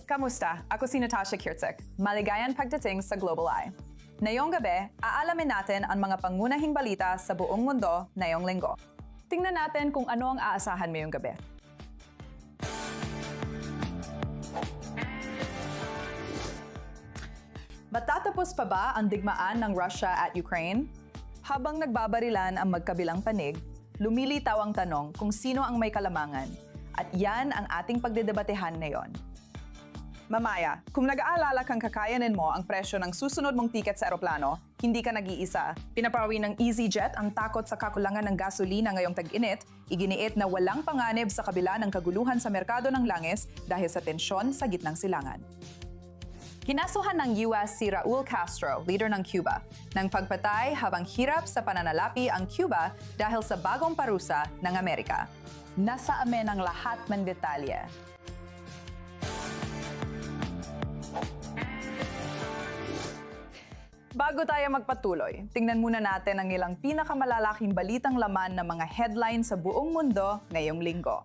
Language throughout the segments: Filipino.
Kamusta? Ako si Natasha Kirtzek. Maligayang pagdating sa Global Eye. Ngayong gabi, aalamin natin ang mga pangunahing balita sa buong mundo ngayong linggo. Tingnan natin kung ano ang aasahan ngayong gabi. Matatapos pa ba ang digmaan ng Russia at Ukraine? Habang nagbabarilan ang magkabilang panig, lumilitaw ang tanong kung sino ang may kalamangan. At yan ang ating pagdedebatehan ngayon. Mamaya, kung nag-aalala kang kakayanin mo ang presyo ng susunod mong tiket sa eroplano, hindi ka nag-iisa. Pinapawi ng EasyJet ang takot sa kakulangan ng gasolina ngayong tag-init, iginiit na walang panganib sa kabila ng kaguluhan sa merkado ng langis dahil sa tensyon sa gitnang silangan. Kinasuhan ng US si Raul Castro, leader ng Cuba, ng pagpatay habang hirap sa pananalapi ang Cuba dahil sa bagong parusa ng Amerika. Nasa amin ang lahat ng detalye. Bago tayo magpatuloy, tingnan muna natin ang ilang pinakamalalaking balitang laman ng mga headline sa buong mundo ngayong linggo.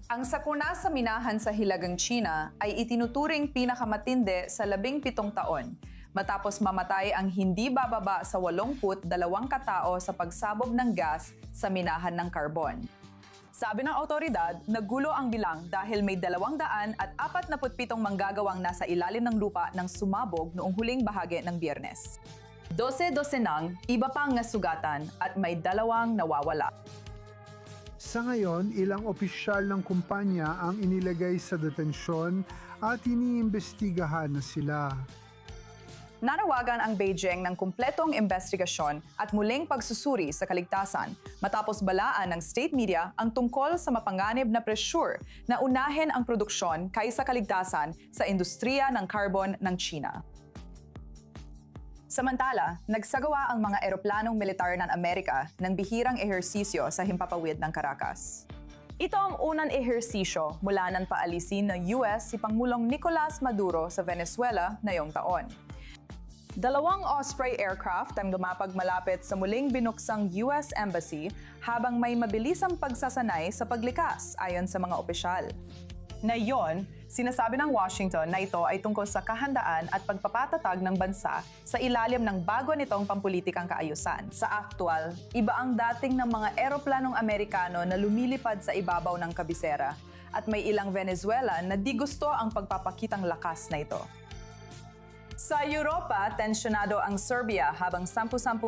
Ang sakuna sa minahan sa Hilagang China ay itinuturing pinakamatindi sa 17 taon matapos mamatay ang hindi bababa sa 82 katao sa pagsabog ng gas sa minahan ng karbon. Sabi ng awtoridad, nagulo ang bilang dahil may 247 manggagawang nasa ilalim ng lupa nang sumabog noong huling bahagi ng Biyernes. 12 nang iba pang nasugatan at may 2 nawawala. Sa ngayon, ilang opisyal ng kumpanya ang inilagay sa detensyon at iniimbestigahan na sila. Nanawagan ang Beijing ng kumpletong investigasyon at muling pagsusuri sa kaligtasan matapos balaan ng state media ang tungkol sa mapanganib na presyur na unahin ang produksyon kaysa kaligtasan sa industriya ng carbon ng China. Samantala, nagsagawa ang mga eroplanong militar ng Amerika ng bihirang ehersisyo sa himpapawid ng Caracas. Ito ang unang ehersisyo mula nang paalisin ng US si Pangulong Nicolas Maduro sa Venezuela ngayong taon. 2 Osprey aircraft ang lumapag malapit sa muling binuksang US Embassy habang may mabilisang pagsasanay sa paglikas ayon sa mga opisyal. Ngayon, sinasabi ng Washington na ito ay tungkol sa kahandaan at pagpapatatag ng bansa sa ilalim ng bago nitong pampulitikang kaayusan. Sa aktwal, iba ang dating ng mga eroplanong Amerikano na lumilipad sa ibabaw ng kabisera at may ilang Venezuelan na di gusto ang pagpapakitang lakas na ito. Sa Europa, tensyonado ang Serbia habang 10,000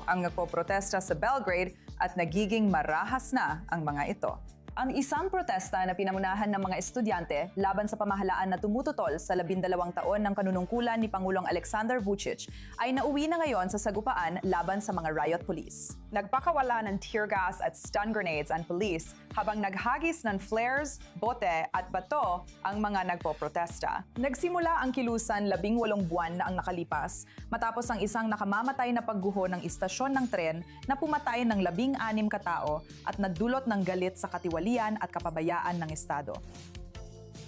ang nagpoprotesta sa Belgrade at nagiging marahas na ang mga ito. Ang isang protesta na pinamunahan ng mga estudyante laban sa pamahalaan na tumututol sa 12 taon ng kanunungkulan ni Pangulong Alexander Vučić ay nauwi na ngayon sa sagupaan laban sa mga riot police. Nagpakawala ng tear gas at stun grenades ang police habang naghagis ng flares, bote at bato ang mga nagpoprotesta. Nagsimula ang kilusan 18 buwan na ang nakalipas matapos ang isang nakamamatay na pagguho ng istasyon ng tren na pumatay ng 16 katao at nagdulot ng galit sa katiwalian at kapabayaan ng Estado.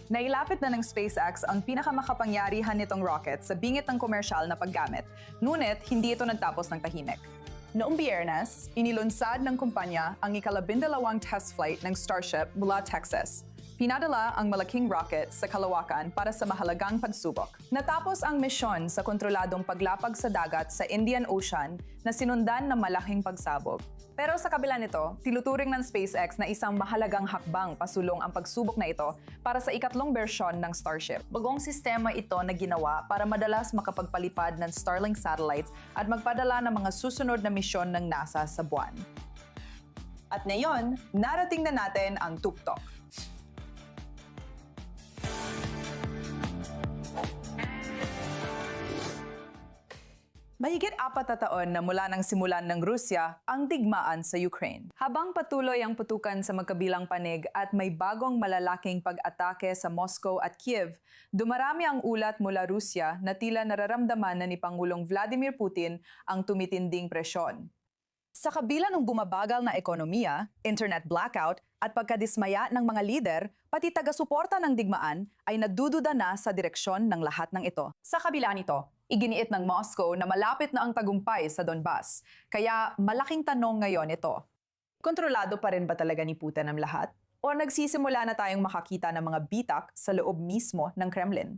Nailapit na ng SpaceX ang pinakamakapangyarihan nitong rocket sa bingit ng komersyal na paggamit, ngunit hindi ito nagtapos ng tahimik. Noong Biyernes, inilunsad ng kumpanya ang ika-12 test flight ng Starship mula Texas. Pinadala ang malaking rocket sa kalawakan para sa mahalagang pagsubok. Natapos ang misyon sa kontroladong paglapag sa dagat sa Indian Ocean na sinundan ng malaking pagsabog. Pero sa kabila nito, tinuturing ng SpaceX na isang mahalagang hakbang pasulong ang pagsubok na ito para sa ikatlong bersyon ng Starship. Bagong sistema ito na ginawa para madalas makapagpalipad ng Starlink satellites at magpadala ng mga susunod na misyon ng NASA sa buwan. At ngayon, narating na natin ang tuktok. Mahigit 4 na taon na mula nang simulan ng Rusya ang digmaan sa Ukraine. Habang patuloy ang putukan sa magkabilang panig at may bagong malalaking pag-atake sa Moscow at Kiev, dumarami ang ulat mula Rusya na tila nararamdaman na ni Pangulong Vladimir Putin ang tumitinding presyon. Sa kabila ng bumabagal na ekonomiya, internet blackout at pagkadismaya ng mga lider, pati taga-suporta ng digmaan ay nagdududa na sa direksyon ng lahat ng ito. Sa kabila nito, iginiit ng Moscow na malapit na ang tagumpay sa Donbas, kaya malaking tanong ngayon ito. Kontrolado pa rin ba talaga ni Putin ang lahat? O nagsisimula na tayong makakita ng mga bitak sa loob mismo ng Kremlin?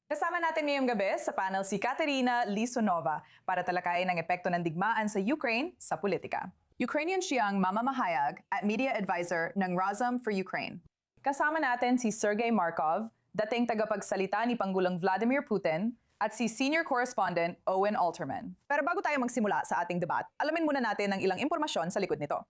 Kasama natin ngayong gabi sa panel si Katerina Lisonova para talakayin ang epekto ng digmaan sa Ukraine sa politika. Ukrainian siyang mamamahayag at media advisor ng Razom for Ukraine. Kasama natin si Sergey Markov, dating tagapagsalita ni Pangulong Vladimir Putin, at si senior correspondent Owen Alterman. Pero bago tayo magsimula sa ating debat, alamin muna natin ang ilang impormasyon sa likod nito.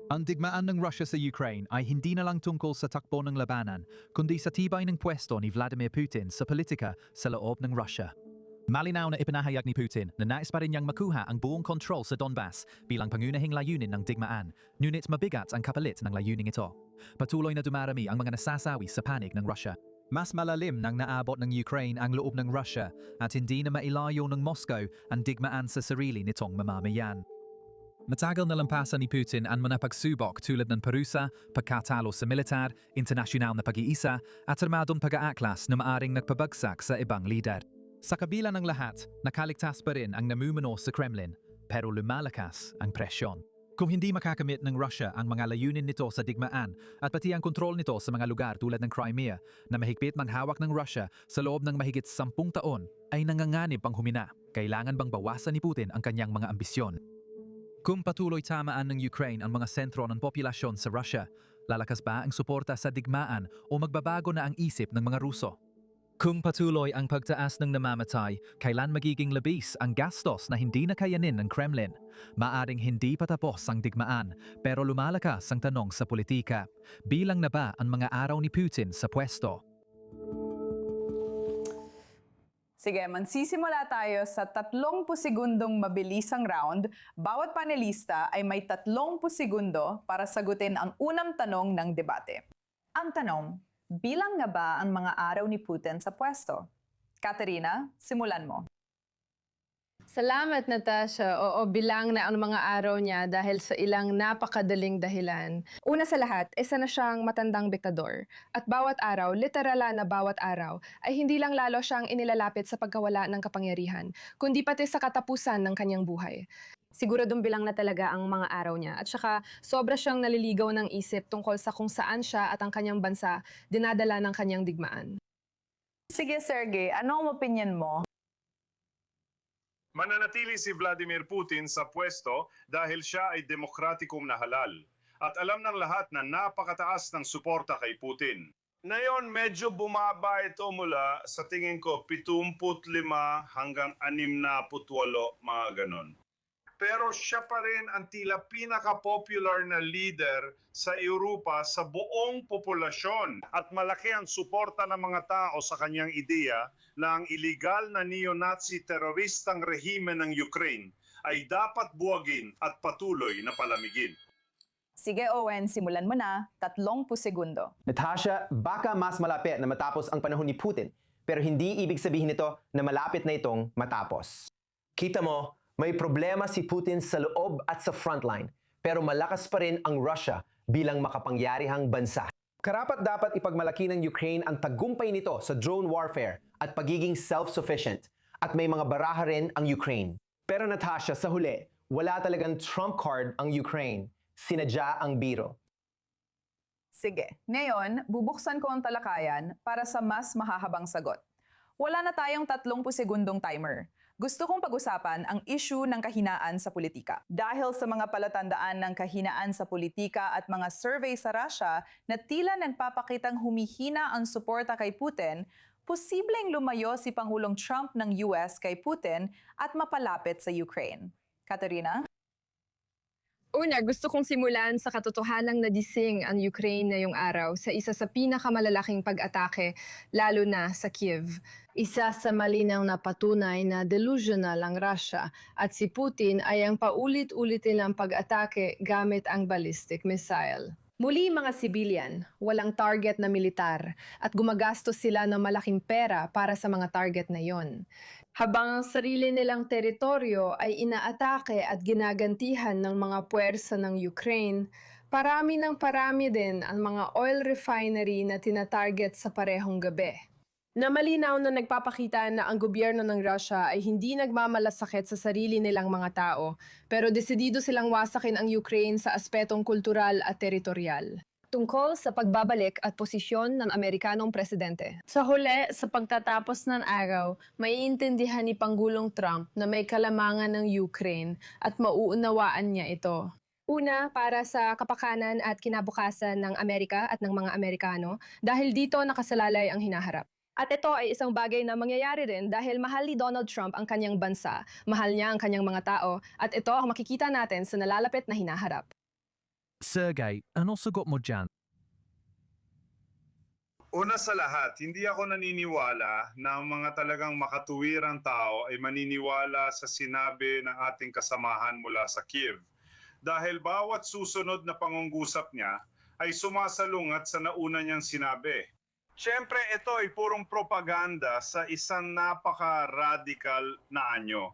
Ang digmaan ng Russia sa Ukraine ay hindi na lang tungkol sa takbo ng labanan, kundi sa tibay ng pwesto ni Vladimir Putin sa politika sa loob ng Russia. Malinaw na ipinahayag ni Putin na nais pa rin niyang makuha ang buong kontrol sa Donbas bilang pangunahing layunin ng digmaan, ngunit mabigat ang kapalit ng layuning ito. Patuloy na dumarami ang mga nasasawi sa panig ng Russia. Mas malalim nang naabot ng Ukraine ang loob ng Russia at hindi na mailayo ng Moscow ang digmaan sa sarili nitong mamamayan. Matagal na lampasan ni Putin ang mga pagsubok tulad ng parusa, pagkatalo sa militar, internasyonal na pag-iisa at armadong pag-aaklas na maaring nagpabagsak sa ibang lider. Sa kabila ng lahat, nakaligtas pa rin ang namumuno sa Kremlin, pero lumalakas ang presyon. Kung hindi makakamit ng Russia ang mga layunin nito sa digmaan at pati ang kontrol nito sa mga lugar tulad ng Crimea na mahigpit ng hawak ng Russia sa loob ng mahigit 10 taon, ay nanganganib pang humina. Kailangan bang bawasan ni Putin ang kanyang mga ambisyon? Kung patuloy tamaan ng Ukraine ang mga sentro ng populasyon sa Russia, lalakas ba ang suporta sa digmaan o magbabago na ang isip ng mga Ruso? Kung patuloy ang pagtaas ng namamatay, kailan magiging labis ang gastos na hindi na kayanin ng Kremlin? Maaring hindi patapos ang digmaan, pero lumalakas ang tanong sa politika. Bilang na ba ang mga araw ni Putin sa pwesto? Sige, magsisimula tayo sa 30 segundong mabilisang round. Bawat panelista ay may 30 segundo para sagutin ang unang tanong ng debate. Ang tanong, bilang nga ba ang mga araw ni Putin sa pwesto? Katerina, simulan mo. Salamat, Natasha. Oo, bilang na ang mga araw niya dahil sa ilang napakadaling dahilan. Una sa lahat, isa na siyang matandang diktador. At bawat araw, literala na bawat araw, ay hindi lang lalo siyang inilalapit sa pagkawala ng kapangyarihan, kundi pati sa katapusan ng kanyang buhay. Siguradong bilang na talaga ang mga araw niya. At saka, sobra siyang naliligaw ng isip tungkol sa kung saan siya at ang kanyang bansa dinadala ng kanyang digmaan. Sige, Sergey, ano ang opinion mo? Mananatili si Vladimir Putin sa pwesto dahil siya ay demokratikong na halal. At alam ng lahat na napakataas ng suporta kay Putin. Ngayon, medyo bumaba ito mula sa tingin ko 75 hanggang 68, mga ganon. Pero siya pa rin ang tila pinaka-popular na leader sa Europa sa buong populasyon. At malaki ang suporta ng mga tao sa kanyang ideya na ang iligal na neo-Nazi teroristang rehime ng Ukraine ay dapat buwagin at patuloy na palamigin. Sige, Owen, simulan mo na. 30 segundo. Natasha, baka mas malapit na matapos ang panahon ni Putin, pero hindi ibig sabihin nito na malapit na itong matapos. Kita mo, may problema si Putin sa loob at sa frontline, pero malakas pa rin ang Russia bilang makapangyarihang bansa. Karapat-dapat ipagmalaki ng Ukraine ang tagumpay nito sa drone warfare at pagiging self-sufficient, at may mga baraha rin ang Ukraine. Pero Natasha, sa huli, wala talagang trump card ang Ukraine. Sinadya ang biro. Sige, ngayon, bubuksan ko ang talakayan para sa mas mahahabang sagot. Wala na tayong 30 segundong timer. Gusto kong pag-usapan ang issue ng kahinaan sa politika. Dahil sa mga palatandaan ng kahinaan sa politika at mga survey sa Russia na tila nagpapakitang humihina ang suporta kay Putin, posibleng lumayo si Pangulong Trump ng US kay Putin at mapalapit sa Ukraine. Katerina? Una, gusto kong simulan sa katotohanang nadising ang Ukraine ngayong araw sa isa sa pinakamalalaking pag-atake, lalo na sa Kiev. Isa sa malinaw na patunay na delusional ang Russia at si Putin ay ang paulit-ulit nilang pag-atake gamit ang ballistic missile. Muli mga sibilyan, walang target na militar at gumagastos sila ng malaking pera para sa mga target na yon. Habang ang sarili nilang teritoryo ay inaatake at ginagantihan ng mga puwersa ng Ukraine, parami din ang mga oil refinery na tinatarget sa parehong gabi. na malinaw na nagpapakita na ang gobyerno ng Russia ay hindi nagmamalasakit sa sarili nilang mga tao, pero desidido silang wasakin ang Ukraine sa aspetong kultural at teritorial. Tungkol sa pagbabalik at posisyon ng Amerikanong presidente. Sa huli, sa pagtatapos ng araw, maiintindihan ni Pangulong Trump na may kalamangan ng Ukraine at mauunawaan niya ito. Una, para sa kapakanan at kinabukasan ng Amerika at ng mga Amerikano dahil dito nakasalalay ang hinaharap. At ito ay isang bagay na mangyayari rin dahil mahal ni Donald Trump ang kanyang bansa, mahal niya ang kanyang mga tao, at ito ang makikita natin sa nalalapit na hinaharap. Sergey, ano sagot mo dyan? Una sa lahat, hindi ako naniniwala na ang mga talagang makatuwirang tao ay maniniwala sa sinabi ng ating kasamahan mula sa Kiev. Dahil bawat susunod na pangungusap niya ay sumasalungat sa nauna niyang sinabi. Siyempre, ito ay purong propaganda sa isang napaka-radical na anyo.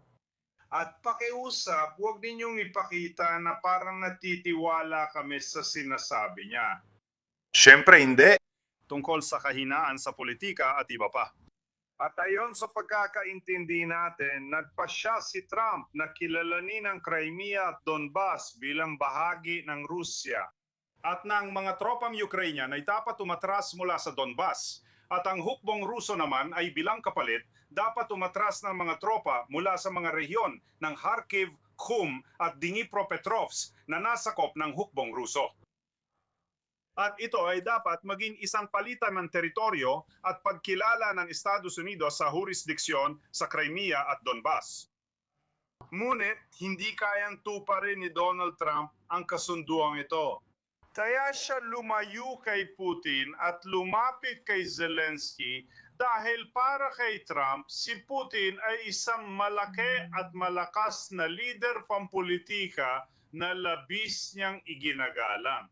At pakiusap, huwag ninyong ipakita na parang natitiwala kami sa sinasabi niya. Siyempre, hindi. Tungkol sa kahinaan sa politika at iba pa. At ayon sa pagkakaintindi natin, nagpasya si Trump na kilalanin ang Crimea at Donbas bilang bahagi ng Rusya. At ng mga tropang Ukrainian ay dapat umatras mula sa Donbas. At ang hukbong Ruso naman ay bilang kapalit, dapat umatras ng mga tropa mula sa mga rehiyon ng Kharkiv, Khyum at Dnipropetrovsk na nasakop ng hukbong Ruso. At ito ay dapat maging isang palitan ng teritoryo at pagkilala ng Estados Unidos sa jurisdiksyon sa Crimea at Donbas. Ngunit hindi kayang tuparin ni Donald Trump ang kasunduang ito. Kaya siya lumayo kay Putin at lumapit kay Zelensky dahil para kay Trump, si Putin ay isang malaki at malakas na leader pampolitika na labis niyang iginagalang.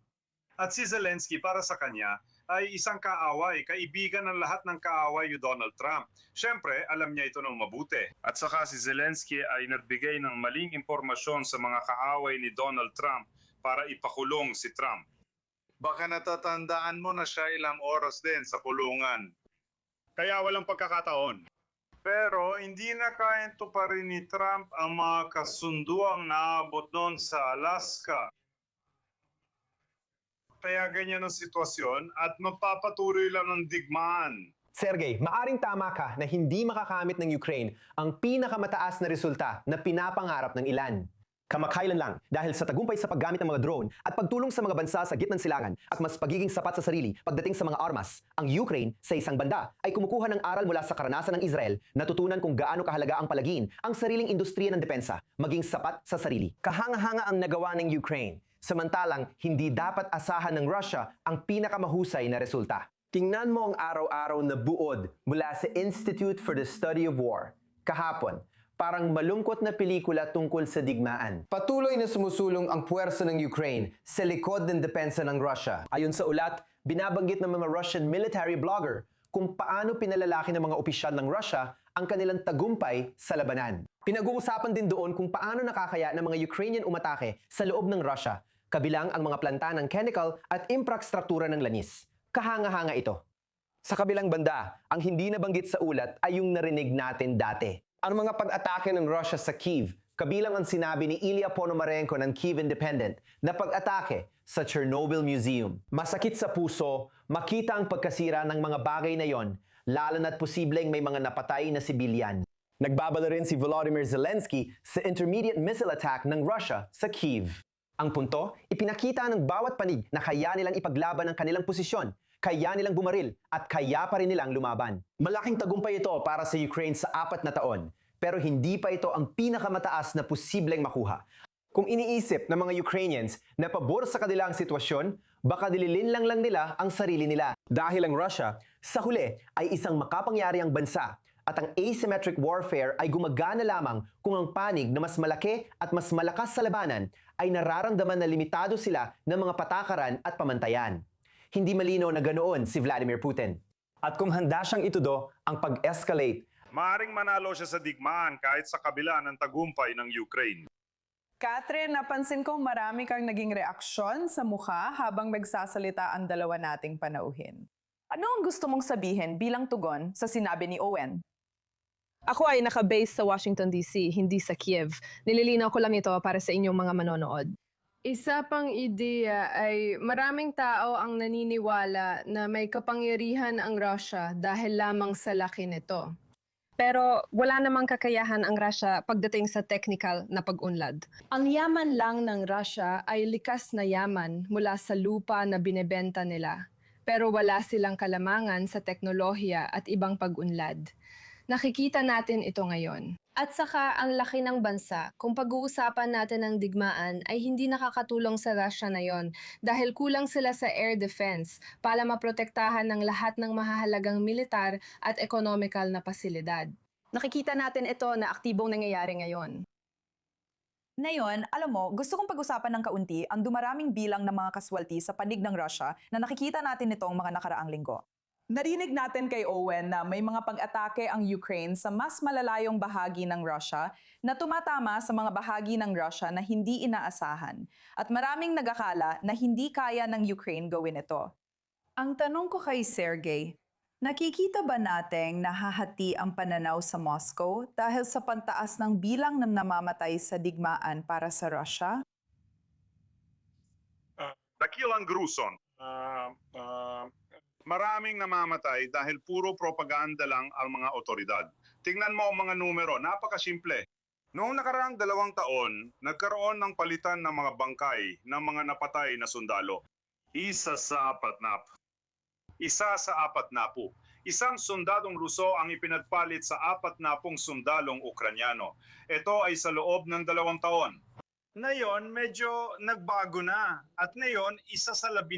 At si Zelensky para sa kanya ay isang kaaway, kaibigan ng lahat ng kaaway ni Donald Trump. Siyempre, alam niya ito ng mabuti. At saka si Zelensky ay nagbigay ng maling impormasyon sa mga kaaway ni Donald Trump para ipakulong si Trump. Baka natatandaan mo na siya ilang oras din sa kulungan. Kaya walang pagkakataon. Pero hindi na kayang tuparin ni Trump ang mga kasunduang naabot doon sa Alaska. Kaya ganyan ang sitwasyon at magpapatuloy lang ang digmaan. Sergey, maaring tama ka na hindi makakamit ng Ukraine ang pinakamataas na resulta na pinapangarap ng ilan. Kamakailan lang dahil sa tagumpay sa paggamit ng mga drone at pagtulong sa mga bansa sa gitnang silangan at mas pagiging sapat sa sarili pagdating sa mga armas, ang Ukraine sa isang banda ay kumukuha ng aral mula sa karanasan ng Israel, natutunan kung gaano kahalaga ang palagin ang sariling industriya ng depensa, maging sapat sa sarili. Kahanga-hanga ang nagawa ng Ukraine, samantalang hindi dapat asahan ng Russia ang pinakamahusay na resulta. Tingnan mo ang araw-araw na buod mula sa Institute for the Study of War. Kahapon, parang malungkot na pelikula tungkol sa digmaan. Patuloy na sumusulong ang puwersa ng Ukraine sa likod ng depensa ng Russia. Ayon sa ulat, binabanggit ng mga Russian military blogger kung paano pinalalaki ng mga opisyal ng Russia ang kanilang tagumpay sa labanan. Pinag-uusapan din doon kung paano nakakaya ng mga Ukrainian umatake sa loob ng Russia, kabilang ang mga planta ng chemical at infrastruktura ng lanis. Kahanga-hanga ito. Sa kabilang banda, ang hindi nabanggit sa ulat ay yung narinig natin dati. Ang mga pag-atake ng Russia sa Kyiv, kabilang ang sinabi ni Ilya Ponomarenko ng Kyiv Independent na pag-atake sa Chernobyl Museum. Masakit sa puso, makita ang pagkasira ng mga bagay na yon, lalo na't posibleng may mga napatay na sibilyan. Nagbabala rin si Volodymyr Zelensky sa intermediate missile attack ng Russia sa Kyiv. Ang punto, ipinakita ng bawat panig na kaya nilang ipaglaban ang kanilang posisyon, kaya nilang bumaril at kaya pa rin nilang lumaban. Malaking tagumpay ito para sa Ukraine sa 4 na taon, pero hindi pa ito ang pinakamataas na posibleng makuha. Kung iniisip ng mga Ukrainians na pabor sa kanilang sitwasyon, baka dililinlang lang nila ang sarili nila. Dahil ang Russia, sa huli, ay isang makapangyarihang bansa at ang asymmetric warfare ay gumagana lamang kung ang panig na mas malaki at mas malakas sa labanan ay nararamdaman na limitado sila ng mga patakaran at pamantayan. Hindi malinaw na ganoon si Vladimir Putin. At kung handa siyang itudo ang pag-escalate, Maaring manalo siya sa digmaan kahit sa kabila ng tagumpay ng Ukraine. Catherine, napansin ko marami kang naging reaksyon sa mukha habang magsasalita ang dalawa nating panauhin. Ano ang gusto mong sabihin bilang tugon sa sinabi ni Owen? Ako ay naka-base sa Washington DC, hindi sa Kiev. Nililinaw ko lang ito para sa inyong mga manonood. Isa pang ideya ay maraming tao ang naniniwala na may kapangyarihan ang Russia dahil lamang sa laki nito. Pero wala namang kakayahan ang Russia pagdating sa technical na pag-unlad. Ang yaman lang ng Russia ay likas na yaman mula sa lupa na binebenta nila. Pero wala silang kalamangan sa teknolohiya at ibang pag-unlad. Nakikita natin ito ngayon. At saka ang laki ng bansa, kung pag-uusapan natin ng digmaan ay hindi nakakatulong sa Russia na yon dahil kulang sila sa air defense para maprotektahan ng lahat ng mahahalagang militar at economical na pasilidad. Nakikita natin ito na aktibong nangyayari ngayon. Ngayon, alam mo, gusto kong pag-usapan ng kaunti ang dumaraming bilang ng mga kaswalti sa panig ng Russia na nakikita natin nitong mga nakaraang linggo. Narinig natin kay Owen na may mga pag-atake ang Ukraine sa mas malalayong bahagi ng Russia na tumatama sa mga bahagi ng Russia na hindi inaasahan at maraming nag-akala na hindi kaya ng Ukraine gawin ito. Ang tanong ko kay Sergey, nakikita ba nating nahahati ang pananaw sa Moscow dahil sa pantaas ng bilang ng namamatay sa digmaan para sa Russia? Dakilang gruson. Maraming namamatay dahil puro propaganda lang ang mga otoridad. Tingnan mo ang mga numero, napakasimple. Noong nakaraang 2 taon, nagkaroon ng palitan ng mga bangkay ng mga napatay na sundalo. Isa sa 40. Isang sundalong Ruso ang ipinagpalit sa 40 sundalong Ukranyano. Ito ay sa loob ng 2 taon. Ngayon, medyo nagbago na at ngayon, isa sa 15.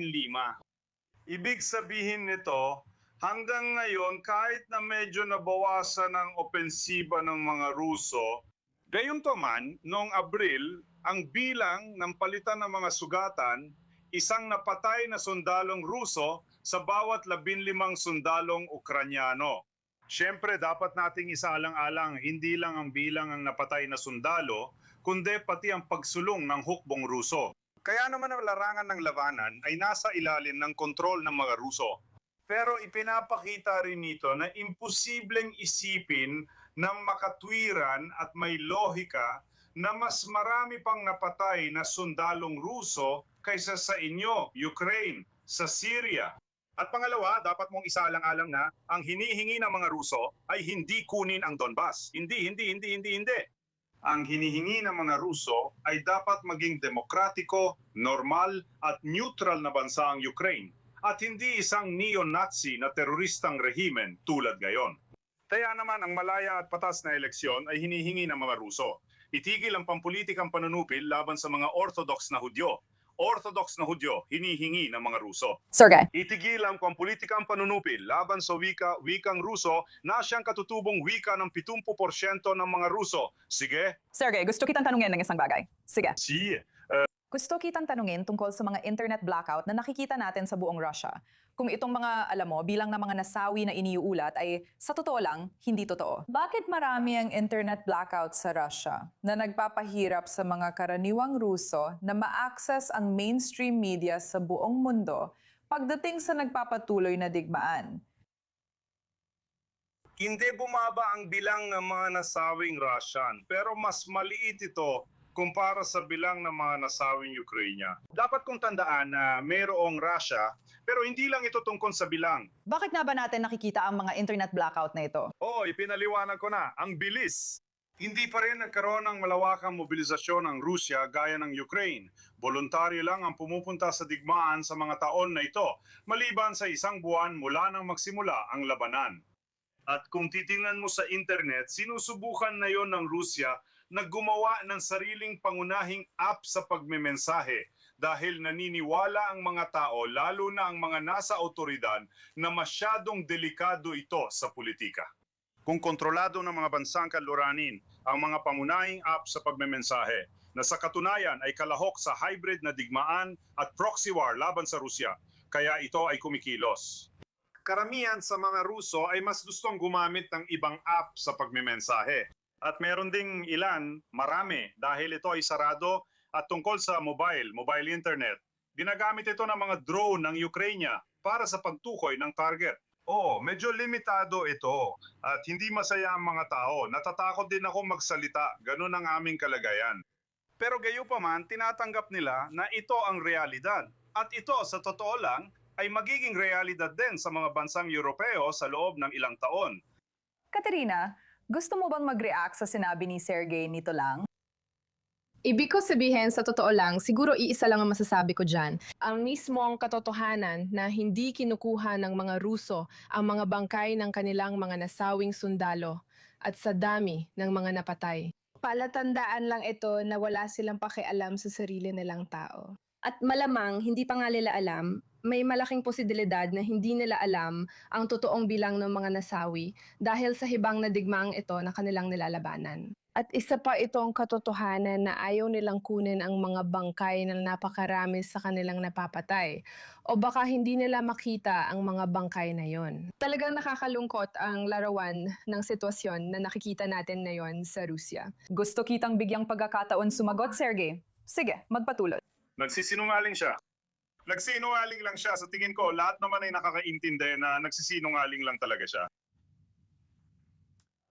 Ibig sabihin nito, hanggang ngayon kahit na medyo nabawasan ang opensiba ng mga Ruso, gayunpaman noong Abril, ang bilang ng palitan ng mga sugatan, isang napatay na sundalong Ruso sa bawat 15 sundalong Ukranyano. Siyempre dapat nating isaalang-alang hindi lang ang bilang ang napatay na sundalo, kundi pati ang pagsulong ng hukbong Ruso. Kaya naman ang larangan ng labanan ay nasa ilalim ng kontrol ng mga Ruso. Pero ipinapakita rin nito na imposibleng isipin ng makatwiran at may lohika na mas marami pang napatay na sundalong Ruso kaysa sa inyo, Ukraine, sa Syria. At pangalawa, dapat mong isaalang-alang na ang hinihingi ng mga Ruso ay hindi kunin ang Donbas. Hindi. Ang hinihingi ng mga Ruso ay dapat maging demokratiko, normal at neutral na bansa ang Ukraine at hindi isang neo-Nazi na teroristang rehimen tulad gayon. Kaya naman ang malaya at patas na eleksyon ay hinihingi ng mga Ruso. Itigil ang pampulitikang panunupil laban sa mga Orthodox na Hudyo. Orthodox na Hudyo, hinihingi ng mga Ruso. Sergey. Itigil ang pampulitikang panunupil laban sa wikang Ruso na siyang katutubong wika ng 70% ng mga Ruso. Sige? Sergey, gusto kitang tanungin ng isang bagay. Sige. Si. Gusto kitang tanungin tungkol sa mga internet blackout na nakikita natin sa buong Russia. Kung itong mga, alam mo, bilang ng mga nasawi na iniuulat ay sa totoo lang, hindi totoo. Bakit marami ang internet blackout sa Russia na nagpapahirap sa mga karaniwang Ruso na ma-access ang mainstream media sa buong mundo pagdating sa nagpapatuloy na digmaan? Hindi bumaba ang bilang ng mga nasawing Russian, pero mas maliit ito kumpara sa bilang ng mga nasawing Ukraine. Dapat kong tandaan na mayroong Russia, pero hindi lang ito tungkol sa bilang. Bakit nga ba natin nakikita ang mga internet blackout na ito? Oo, ipinaliwanag ko na, ang bilis. Hindi pa rin nagkaroon ng malawakang mobilisasyon ng Rusya gaya ng Ukraine. Voluntaryo lang ang pumupunta sa digmaan sa mga taon na ito, maliban sa 1 buwan mula nang magsimula ang labanan. At kung titingnan mo sa internet, sinusubukan na yon ng Rusya na gumawa ng sariling pangunahing app sa pagmemensahe dahil naniniwala ang mga tao, lalo na ang mga nasa otoridad, na masyadong delikado ito sa politika. Kung kontrolado ng mga bansang kanluranin ang mga pangunahing app sa pagmemensahe, na sa katunayan ay kalahok sa hybrid na digmaan at proxy war laban sa Rusya, kaya ito ay kumikilos. Karamihan sa mga Ruso ay mas gustong gumamit ng ibang app sa pagmemensahe. At meron ding ilan, marami, dahil ito ay sarado at tungkol sa mobile internet. Ginagamit ito ng mga drone ng Ukraine para sa pagtukoy ng target. Oo, medyo limitado ito at hindi masaya ang mga tao. Natatakot din ako magsalita. Ganun ang aming kalagayan. Pero gayunpaman, tinatanggap nila na ito ang realidad. At ito, sa totoo lang, ay magiging realidad din sa mga bansang Europeo sa loob ng ilang taon. Katerina, gusto mo bang mag-react sa sinabi ni Sergey nito lang? Ibig ko sabihin, sa totoo lang, siguro iisa lang ang masasabi ko dyan. Ang mismong katotohanan na hindi kinukuha ng mga Ruso ang mga bangkay ng kanilang mga nasawing sundalo at sa dami ng mga napatay. Palatandaan lang ito na wala silang pakialam sa sarili nilang tao. At malamang, hindi pa nga nila alam, may malaking posibilidad na hindi nila alam ang totoong bilang ng mga nasawi dahil sa hibang na digmaang ito na kanilang nilalabanan. At isa pa itong katotohanan na ayaw nilang kunin ang mga bangkay na napakarami sa kanilang napapatay. O baka hindi nila makita ang mga bangkay na yon. Talagang nakakalungkot ang larawan ng sitwasyon na nakikita natin ngayon sa Rusya. Gusto kitang bigyang pagkakataon sumagot, Sergey. Sige, magpatulot. Nagsisinungaling siya. Nagsinungaling lang siya. Sa tingin ko, lahat naman ay nakakaintindi na nagsisinungaling lang talaga siya.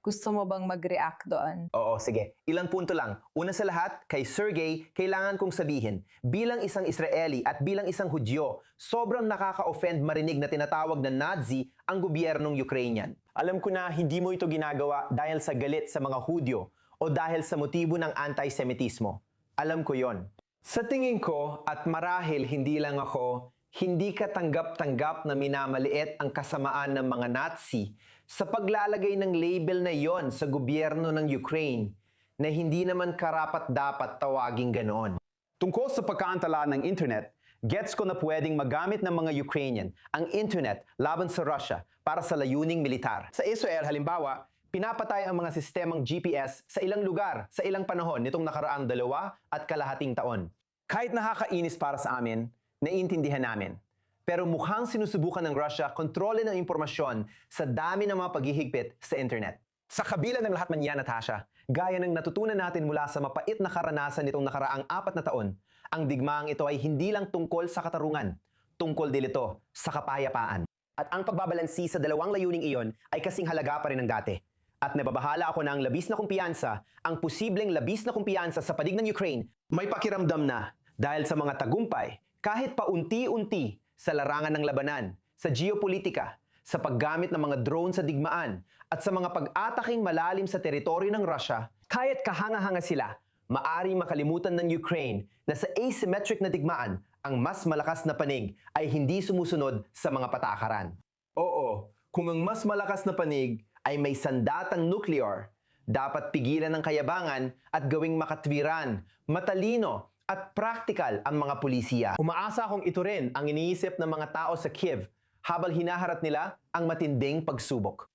Gusto mo bang mag-react doon? Oo, sige. Ilang punto lang. Una sa lahat, kay Sergey, kailangan kong sabihin, bilang isang Israeli at bilang isang Hudyo, sobrang nakaka-offend marinig na tinatawag na Nazi ang gobyernong Ukrainian. Alam ko na hindi mo ito ginagawa dahil sa galit sa mga Hudyo o dahil sa motibo ng anti-Semitismo. Alam ko yon. Sa tingin ko, at marahil hindi lang ako, hindi ka tanggap-tanggap na minamaliit ang kasamaan ng mga Nazi sa paglalagay ng label na yon sa gobyerno ng Ukraine na hindi naman karapat-dapat tawaging ganoon. Tungkol sa pagkaantala ng internet, gets ko na pwedeng magamit ng mga Ukrainian ang internet laban sa Russia para sa layuning militar. Sa Israel, halimbawa, pinapatay ang mga sistemang GPS sa ilang lugar sa ilang panahon nitong nakaraang 2.5 taon. Kahit nakakainis para sa amin, naiintindihan namin. Pero mukhang sinusubukan ng Russia kontrolin ang impormasyon sa dami ng mga paghihigpit sa internet. Sa kabila ng lahat man yan, Natasha, gaya ng natutunan natin mula sa mapait na karanasan nitong nakaraang 4 na taon, ang digmaang ito ay hindi lang tungkol sa katarungan, tungkol din ito sa kapayapaan. At ang pagbabalansi sa dalawang layuning iyon ay kasing halaga pa rin ng dati. At nababahala ako na ang labis na kumpiyansa, ang posibleng labis na kumpiyansa sa panig ng Ukraine, may pakiramdam na dahil sa mga tagumpay, kahit paunti-unti, sa larangan ng labanan, sa geopolitika, sa paggamit ng mga drone sa digmaan, at sa mga pag-ataking malalim sa teritoryo ng Russia, kahit kahanga-hanga sila, maaring makalimutan ng Ukraine na sa asymmetric na digmaan, ang mas malakas na panig ay hindi sumusunod sa mga patakaran. Oo, kung ang mas malakas na panig ay may sandatang nuclear, dapat pigilan ng kayabangan at gawing makatwiran, matalino, at praktikal ang mga pulisiya. Umaasa akong ito rin ang iniisip ng mga tao sa Kiev habang hinaharap nila ang matinding pagsubok.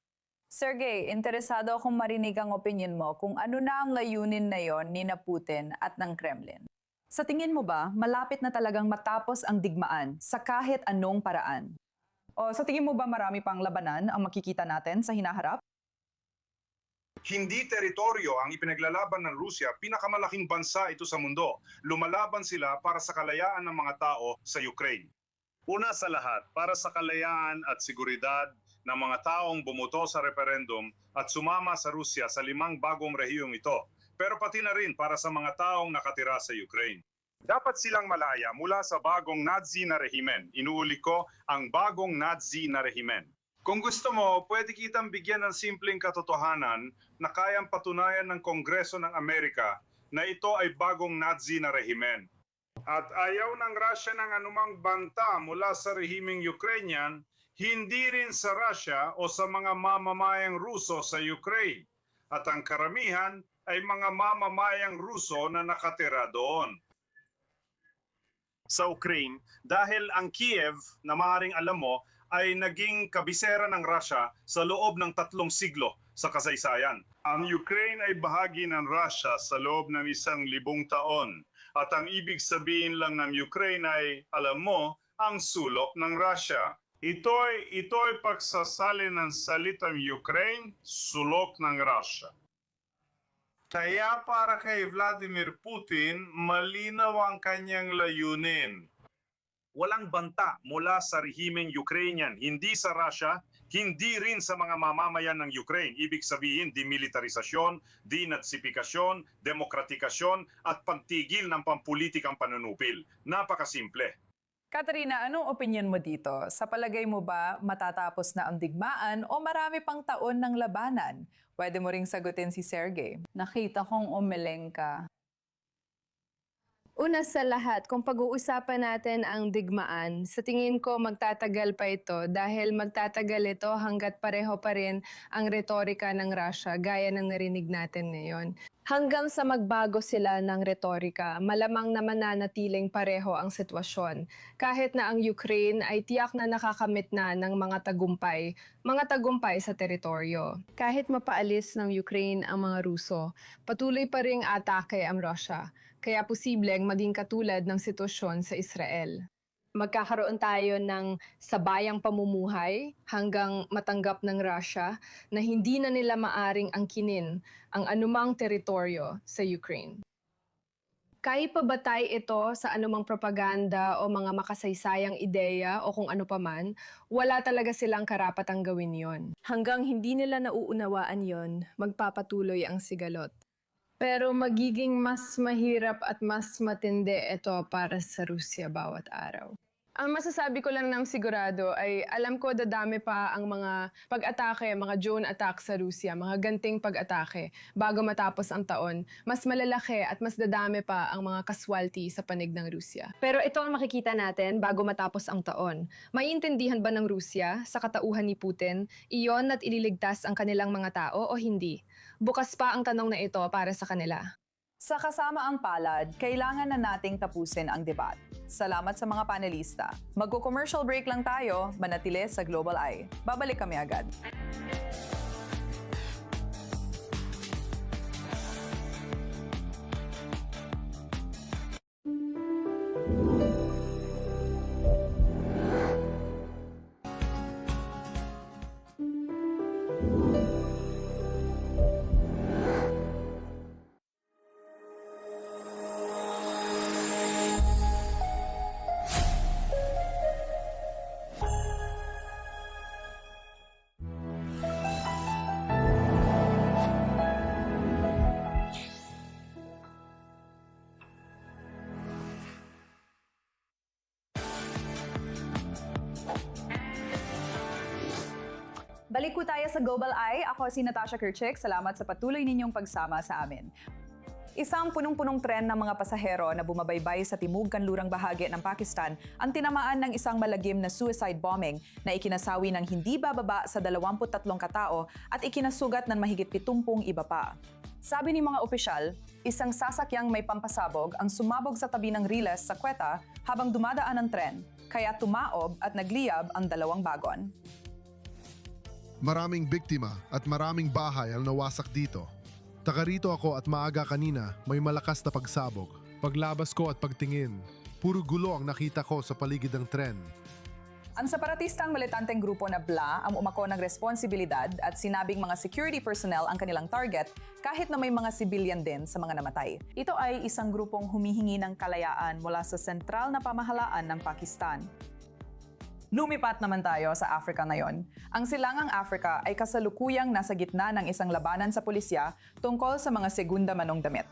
Sergey, interesado akong marinig ang opinion mo kung ano na ang layunin na yon ni na Putin at ng Kremlin. Sa tingin mo ba, malapit na talagang matapos ang digmaan sa kahit anong paraan? O sa tingin mo ba marami pang labanan ang makikita natin sa hinaharap? Hindi teritoryo ang ipinaglalaban ng Rusya, pinakamalaking bansa ito sa mundo. Lumalaban sila para sa kalayaan ng mga tao sa Ukraine. Una sa lahat, para sa kalayaan at seguridad ng mga taong bumuto sa referendum at sumama sa Rusya sa 5 bagong rehiyong ito, pero pati na rin para sa mga taong nakatira sa Ukraine. Dapat silang malaya mula sa bagong Nazi na rehimen. Inuulit ko, ang bagong Nazi na rehimen. Kung gusto mo, pwede kitang bigyan ng simpleng katotohanan na kayang patunayan ng Kongreso ng Amerika na ito ay bagong Nazi na rehimen. At ayaw ng Russia ng anumang banta mula sa rehimeng Ukrainian, hindi rin sa Russia o sa mga mamamayang Ruso sa Ukraine. At ang karamihan ay mga mamamayang Ruso na nakatira doon. Sa Ukraine, dahil ang Kiev, na maaaring alam mo, ay naging kabisera ng Russia sa loob ng 3 siglo sa kasaysayan. Ang Ukraine ay bahagi ng Russia sa loob ng 1,000 taon. At ang ibig sabihin lang ng Ukraine ay, alam mo, ang sulok ng Russia. Ito'y pagsasali ng salitang Ukraine, sulok ng Russia. Kaya para kay Vladimir Putin, malinaw ang kanyang layunin. walang banta mula sa rehimeng Ukrainian, hindi sa Russia, hindi rin sa mga mamamayan ng Ukraine. Ibig sabihin, demilitarisasyon, dinatsipikasyon, demokratikasyon at pagtigil ng pampulitikang panunupil. Napakasimple. Katerina, anong opinion mo dito? Sa palagay mo ba matatapos na ang digmaan o marami pang taon ng labanan? Pwede mo ring sagutin si Sergey. Nakita kong umiling ka. Una sa lahat, kung pag-uusapan natin ang digmaan, sa tingin ko magtatagal pa ito dahil magtatagal ito hanggat pareho pa rin ang retorika ng Russia gaya ng narinig natin ngayon. Hanggang sa magbago sila ng retorika, malamang na mananatiling pareho ang sitwasyon. Kahit na ang Ukraine ay tiyak na nakakamit na ng mga tagumpay sa teritoryo. Kahit mapaalis ng Ukraine ang mga Ruso, patuloy pa ring atake ang Russia. Kaya posibleng maging katulad ng sitwasyon sa Israel. Magkakaroon tayo ng sabayang pamumuhay hanggang matanggap ng Russia na hindi na nila maaring angkinin ang anumang teritoryo sa Ukraine. Kahit pabatay ito sa anumang propaganda o mga makasaysayang ideya o kung ano paman, wala talaga silang karapatang gawin yon. Hanggang hindi nila nauunawaan yon, magpapatuloy ang sigalot. Pero magiging mas mahirap at mas matindi ito para sa Rusya bawat araw. Ang masasabi ko lang ng sigurado ay alam ko dadami pa ang mga pag-atake, mga drone attack sa Rusya, mga ganting pag-atake bago matapos ang taon. Mas malalaki at mas dadami pa ang mga casualty sa panig ng Rusya. Pero ito ang makikita natin bago matapos ang taon. Maiintindihan ba ng Rusya sa katauhan ni Putin iyon at ililigtas ang kanilang mga tao o hindi? Bukas pa ang tanong na ito para sa kanila. Sa kasama ang palad, kailangan na nating tapusin ang debat. Salamat sa mga panelista. Magko-commercial break lang tayo, manatili sa Global Eye. Babalik kami agad. Balik po tayo sa Global Eye. Ako si Natasha Kirchik. Salamat sa patuloy ninyong pagsama sa amin. Isang punong-punong tren ng mga pasahero na bumabaybay sa timog-kanlurang bahagi ng Pakistan ang tinamaan ng isang malagim na suicide bombing na ikinasawi ng hindi bababa sa 23 katao at ikinasugat ng mahigit 70 iba pa. Sabi ni mga opisyal, isang sasakyang may pampasabog ang sumabog sa tabi ng riles sa Quetta habang dumadaan ang tren, kaya tumaob at nagliyab ang dalawang bagon. Maraming biktima at maraming bahay ang nawasak dito. Taga rito ako at maaga kanina may malakas na pagsabog. Paglabas ko at pagtingin, puro gulo ang nakita ko sa paligid ng tren. Ang separatistang militanteng grupo na BLA ang umako ng responsibilidad at sinabing mga security personnel ang kanilang target kahit na may mga civilian din sa mga namatay. Ito ay isang grupong humihingi ng kalayaan mula sa sentral na pamahalaan ng Pakistan. Lumipat naman tayo sa Africa ngayon. Ang silangang Africa ay kasalukuyang nasa gitna ng isang labanan sa pulisya tungkol sa mga segunda manong damit.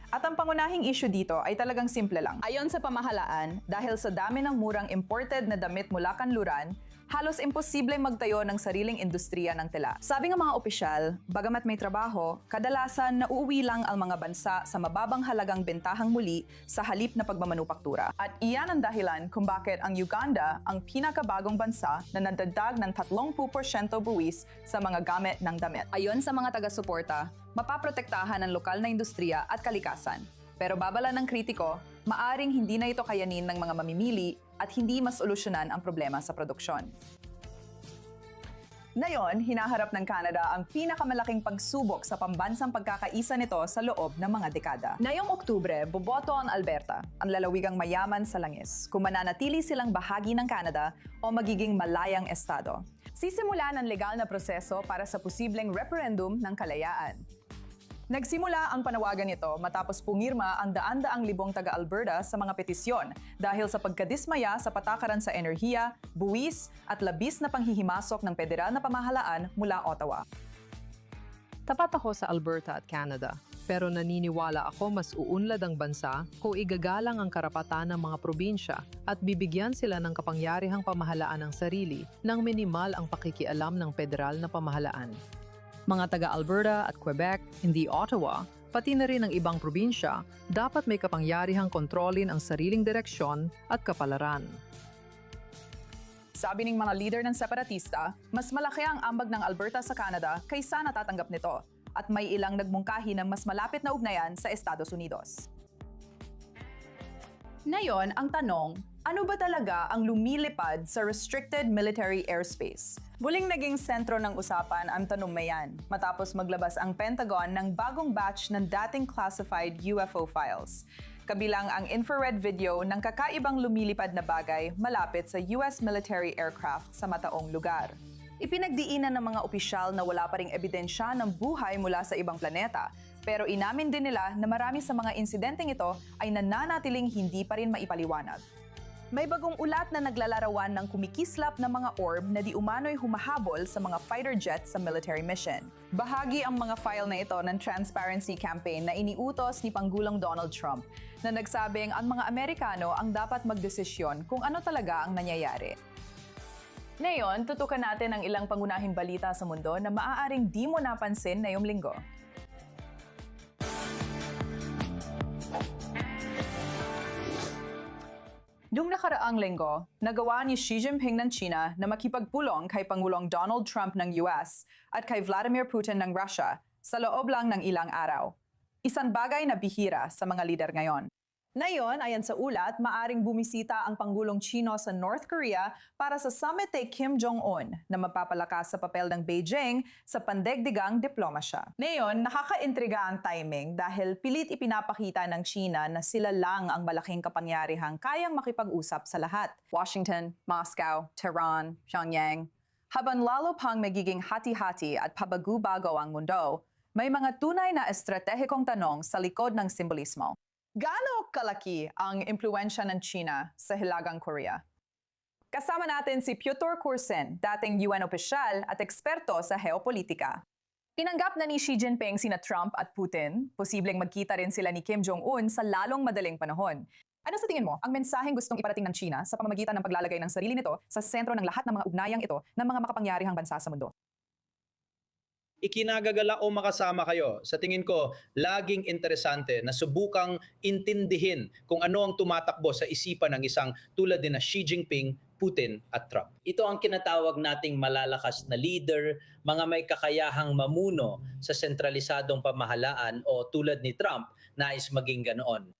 At ang pangunahing issue dito ay talagang simple lang. Ayon sa pamahalaan, dahil sa dami ng murang imported na damit mula kanluran, halos imposibleng magtayo ng sariling industriya ng tela. Sabi ng mga opisyal, bagamat may trabaho, kadalasan nauuwi lang ang mga bansa sa mababang halagang bentahang muli sa halip na pagmamanupaktura. At iyan ang dahilan kung bakit ang Uganda ang pinakabagong bansa na nagdagdag ng 30% buwis sa mga gamit ng damit. Ayon sa mga taga-suporta, mapaprotektahan ang lokal na industriya at kalikasan. Pero babala ng kritiko, maaring hindi na ito kayanin ng mga mamimili at hindi mas solusyonan ang problema sa produksyon. Ngayon, hinaharap ng Canada ang pinakamalaking pagsubok sa pambansang pagkakaisa nito sa loob ng mga dekada. Ngayong Oktubre, boboto ang Alberta, ang lalawigang mayaman sa langis, kung mananatili silang bahagi ng Canada o magiging malayang estado. Sisimulan ang legal na proseso para sa posibleng referendum ng kalayaan. Nagsimula ang panawagan nito matapos pumirma ang daan-daang libong taga-Alberta sa mga petisyon dahil sa pagkadismaya sa patakaran sa enerhiya, buwis at labis na panghihimasok ng federal na pamahalaan mula Ottawa. Tapat ako sa Alberta at Canada, pero naniniwala ako mas uunlad ang bansa kung igagalang ang karapatan ng mga probinsya at bibigyan sila ng kapangyarihang pamahalaan ng sarili nang minimal ang pakikialam ng federal na pamahalaan. Mga taga-Alberta at Quebec, hindi Ottawa, pati na rin ang ibang probinsya, dapat may kapangyarihang kontrolin ang sariling direksyon at kapalaran. Sabi ng mga leader ng separatista, mas malaki ang ambag ng Alberta sa Canada kaysa natatanggap nito at may ilang nagmungkahi ng mas malapit na ugnayan sa Estados Unidos. Ngayon, ang tanong, ano ba talaga ang lumilipad sa restricted military airspace? Muling naging sentro ng usapan ang tanong na yan matapos maglabas ang Pentagon ng bagong batch ng dating classified UFO files. Kabilang ang infrared video ng kakaibang lumilipad na bagay malapit sa US military aircraft sa mataong lugar. Ipinagdiinan ng mga opisyal na wala pa ring ebidensya ng buhay mula sa ibang planeta, pero inamin din nila na marami sa mga insidenteng ito ay nananatiling hindi pa rin maipaliwanag. May bagong ulat na naglalarawan ng kumikislap na mga orb na di umano'y humahabol sa mga fighter jets sa military mission. Bahagi ang mga file na ito ng transparency campaign na iniutos ni Pangulong Donald Trump na nagsabing ang mga Amerikano ang dapat magdesisyon kung ano talaga ang nangyayari. Ngayon, tutukan natin ang ilang pangunahing balita sa mundo na maaaring di mo napansin ngayong linggo. Noong nakaraang linggo, nagawa ni Xi Jinping ng China na makipagpulong kay Pangulong Donald Trump ng US at kay Vladimir Putin ng Russia sa loob lang ng ilang araw. Isang bagay na bihira sa mga lider ngayon. Ngayon, ayon sa ulat, maaring bumisita ang Pangulong Chino sa North Korea para sa summit kay Kim Jong-un na mapapalakas sa papel ng Beijing sa pandegdigang diplomasya. Ngayon, nakakaintriga ang timing dahil pilit ipinapakita ng China na sila lang ang malaking kapangyarihang kayang makipag-usap sa lahat. Washington, Moscow, Tehran, Pyongyang. Habang lalo pang magiging hati-hati at pabago-bago ang mundo, may mga tunay na estratehikong tanong sa likod ng simbolismo. Gaano kalaki ang impluwensya ng China sa Hilagang Korea? Kasama natin si Pyotr Kursin, dating UN opisyal at eksperto sa geopolitika. Tinanggap na ni Xi Jinping sina Trump at Putin, posibleng magkita rin sila ni Kim Jong-un sa lalong madaling panahon. Ano sa tingin mo ang mensaheng gustong iparating ng China sa pamamagitan ng paglalagay ng sarili nito sa sentro ng lahat ng mga ugnayang ito ng mga makapangyarihang bansa sa mundo? Ikinagagala o makasama kayo. Sa tingin ko, laging interesante na subukang intindihin kung ano ang tumatakbo sa isipan ng isang tulad din na Xi Jinping, Putin at Trump. Ito ang kinatawag nating malalakas na leader, mga may kakayahang mamuno sa sentralisadong pamahalaan o tulad ni Trump, nais maging ganoon.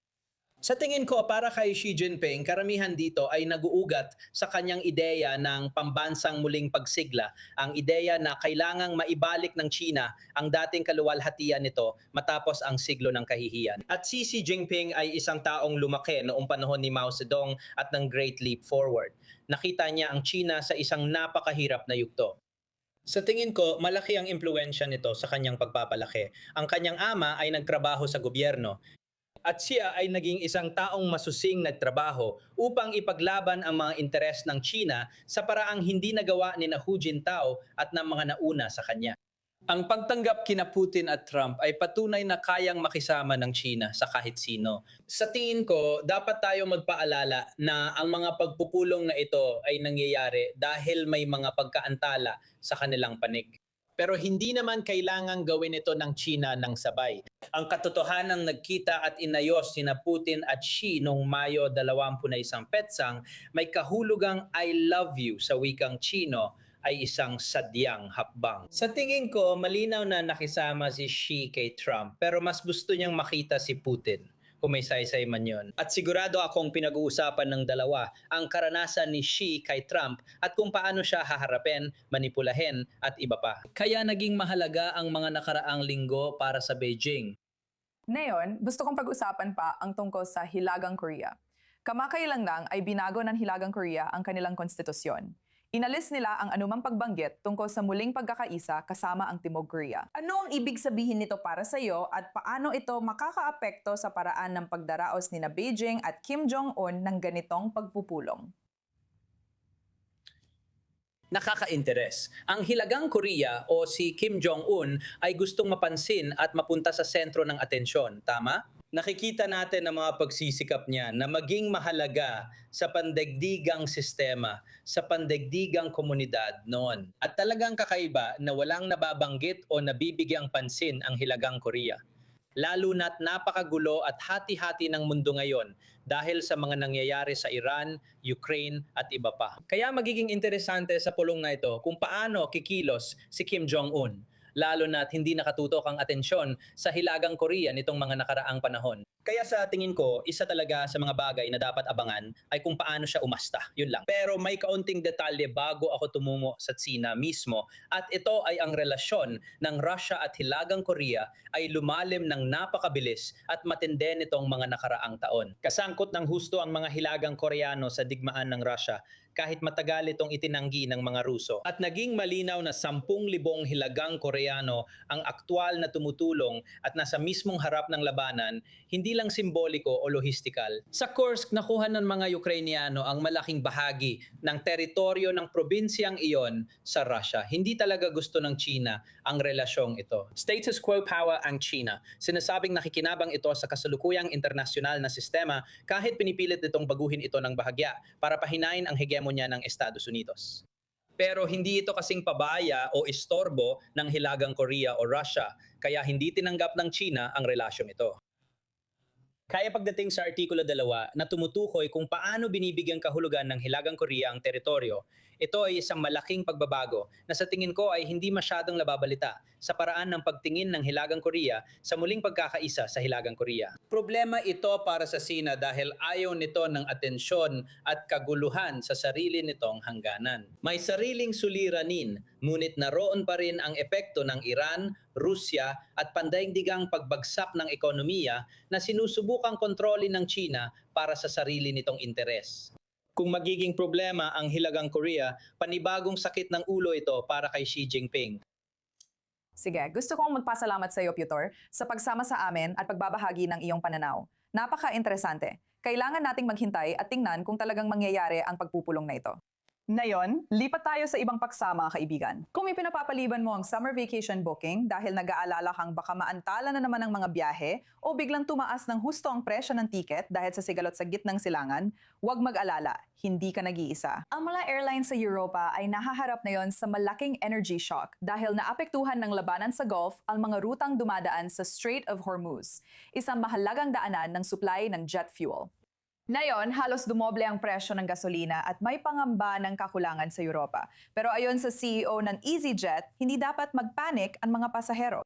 Sa tingin ko, para kay Xi Jinping, karamihan dito ay naguugat sa kanyang ideya ng pambansang muling pagsigla, ang ideya na kailangang maibalik ng China ang dating kaluwalhatian nito matapos ang siglo ng kahihiyan. At si Xi Jinping ay isang taong lumaki noong panahon ni Mao Zedong at ng Great Leap Forward. Nakita niya ang China sa isang napakahirap na yugto. Sa tingin ko, malaki ang impluwensya nito sa kanyang pagpapalaki. Ang kanyang ama ay nagtrabaho sa gobyerno. At siya ay naging isang taong masusing nagtrabaho upang ipaglaban ang mga interes ng China sa paraang hindi nagawa ni Hu Jintao at ng mga nauna sa kanya. Ang pagtanggap kina Putin at Trump ay patunay na kayang makisama ng China sa kahit sino. Sa tingin ko, dapat tayo magpaalala na ang mga pagpupulong na ito ay nangyayari dahil may mga pagkaantala sa kanilang panig. Pero hindi naman kailangang gawin ito ng China ng sabay. Ang katotohanang nagkita at inayos sina Putin at Xi noong Mayo 21 petsang, may kahulugang I love you sa wikang Chino ay isang sadyang hakbang. Sa tingin ko, malinaw na nakisama si Xi kay Trump pero mas gusto niyang makita si Putin. Kung may saysay man yun. At sigurado akong pinag-uusapan ng dalawa ang karanasan ni Xi kay Trump at kung paano siya haharapin, manipulahin at iba pa. Kaya naging mahalaga ang mga nakaraang linggo para sa Beijing. Ngayon, gusto kong pag-usapan pa ang tungkol sa Hilagang Korea. Kamakailan lang ay binago ng Hilagang Korea ang kanilang konstitusyon. Inalis nila ang anumang pagbanggit tungkol sa muling pagkakaisa kasama ang Timog Korea. Ano ang ibig sabihin nito para sa iyo at paano ito makakaapekto sa paraan ng pagdaraos ni Beijing at Kim Jong-un ng ganitong pagpupulong? Nakaka-interes. Ang Hilagang Korea o si Kim Jong-un ay gustong mapansin at mapunta sa sentro ng atensyon. Tama? Nakikita natin ang mga pagsisikap niya na maging mahalaga sa pandaigdigang sistema, sa pandaigdigang komunidad noon. At talagang kakaiba na walang nababanggit o nabibigyang pansin ang Hilagang Korea. Lalo na't napakagulo at hati-hati ng mundo ngayon dahil sa mga nangyayari sa Iran, Ukraine at iba pa. Kaya magiging interesante sa pulong na ito kung paano kikilos si Kim Jong-un. Lalo na't hindi nakatutok ang atensyon sa Hilagang Korea nitong mga nakaraang panahon. Kaya sa tingin ko, isa talaga sa mga bagay na dapat abangan ay kung paano siya umasta. Yun lang. Pero may kaunting detalye bago ako tumungo sa Tsina mismo. At ito ay ang relasyon ng Russia at Hilagang Korea ay lumalim ng napakabilis at matindi nitong mga nakaraang taon. Kasangkot ng husto ang mga Hilagang Koreano sa digmaan ng Russia kahit matagal itong itinanggi ng mga Ruso. At naging malinaw na 10,000 Hilagang Koreano ang aktwal na tumutulong at nasa mismong harap ng labanan, hindi lang simboliko o lohistikal. Sa Kursk, nakuha ng mga Ukrainiano ang malaking bahagi ng teritoryo ng probinsyang iyon sa Russia. Hindi talaga gusto ng China ang relasyong ito. Status quo power ang China. Sinasabing nakikinabang ito sa kasalukuyang internasyonal na sistema kahit pinipilit itong baguhin ito ng bahagya para pahinain ang hegemonya ng Estados Unidos. Pero hindi ito kasing pabaya o istorbo ng Hilagang Korea o Russia, kaya hindi tinanggap ng China ang relasyong ito. Kaya pagdating sa Artikulo 2 na tumutukoy kung paano binibigyang kahulugan ng Hilagang Korea ang teritoryo, ito ay isang malaking pagbabago na sa tingin ko ay hindi masyadong nababalita sa paraan ng pagtingin ng Hilagang Korea sa muling pagkakaisa sa Hilagang Korea. Problema ito para sa Sina dahil ayaw nito ng atensyon at kaguluhan sa sarili nitong hangganan. May sariling suliranin, ngunit naroon pa rin ang epekto ng Iran, Rusya at pandaigdigang pagbagsak ng ekonomiya na sinusubukang kontrolin ng China para sa sarili nitong interes. Kung magiging problema ang Hilagang Korea, panibagong sakit ng ulo ito para kay Xi Jinping. Sige, gusto kong magpasalamat sa iyo, Pyotr, sa pagsama sa amin at pagbabahagi ng iyong pananaw. Napaka-interesante. Kailangan nating maghintay at tingnan kung talagang mangyayari ang pagpupulong na ito. Ngayon, lipat tayo sa ibang paksa, mga kaibigan. Kung may pinapapaliban mo ang summer vacation booking dahil nag-aalala kang baka maantala na naman ang mga biyahe o biglang tumaas ng husto ang presyo ng tiket dahil sa sigalot sa gitnang silangan, huwag mag-alala, hindi ka nag-iisa. Ang mga airlines sa Europa ay nahaharap ngayon sa malaking energy shock dahil naapektuhan ng labanan sa Gulf ang mga rutang dumadaan sa Strait of Hormuz, isang mahalagang daanan ng supply ng jet fuel. Ngayon, halos dumoble ang presyo ng gasolina at may pangamba ng kakulangan sa Europa. Pero ayon sa CEO ng EasyJet, hindi dapat magpanik ang mga pasahero.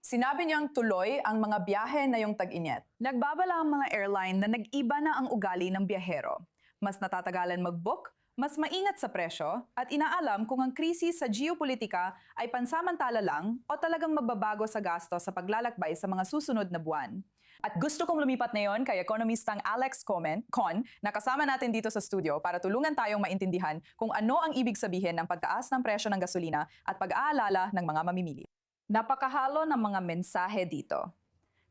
Sinabi niyang tuloy ang mga biyahe na yung tag-init. Nagbabala ang mga airline na nag-iba na ang ugali ng biyahero. Mas natatagalan mag-book, mas maingat sa presyo, at inaalam kung ang krisis sa geopolitika ay pansamantala lang o talagang magbabago sa gasto sa paglalakbay sa mga susunod na buwan. At gusto kong lumipat na yon kay ekonomistang Alex Con na kasama natin dito sa studio para tulungan tayong maintindihan kung ano ang ibig sabihin ng pagtaas ng presyo ng gasolina at pag-aalala ng mga mamimili. Napakahalo ng mga mensahe dito.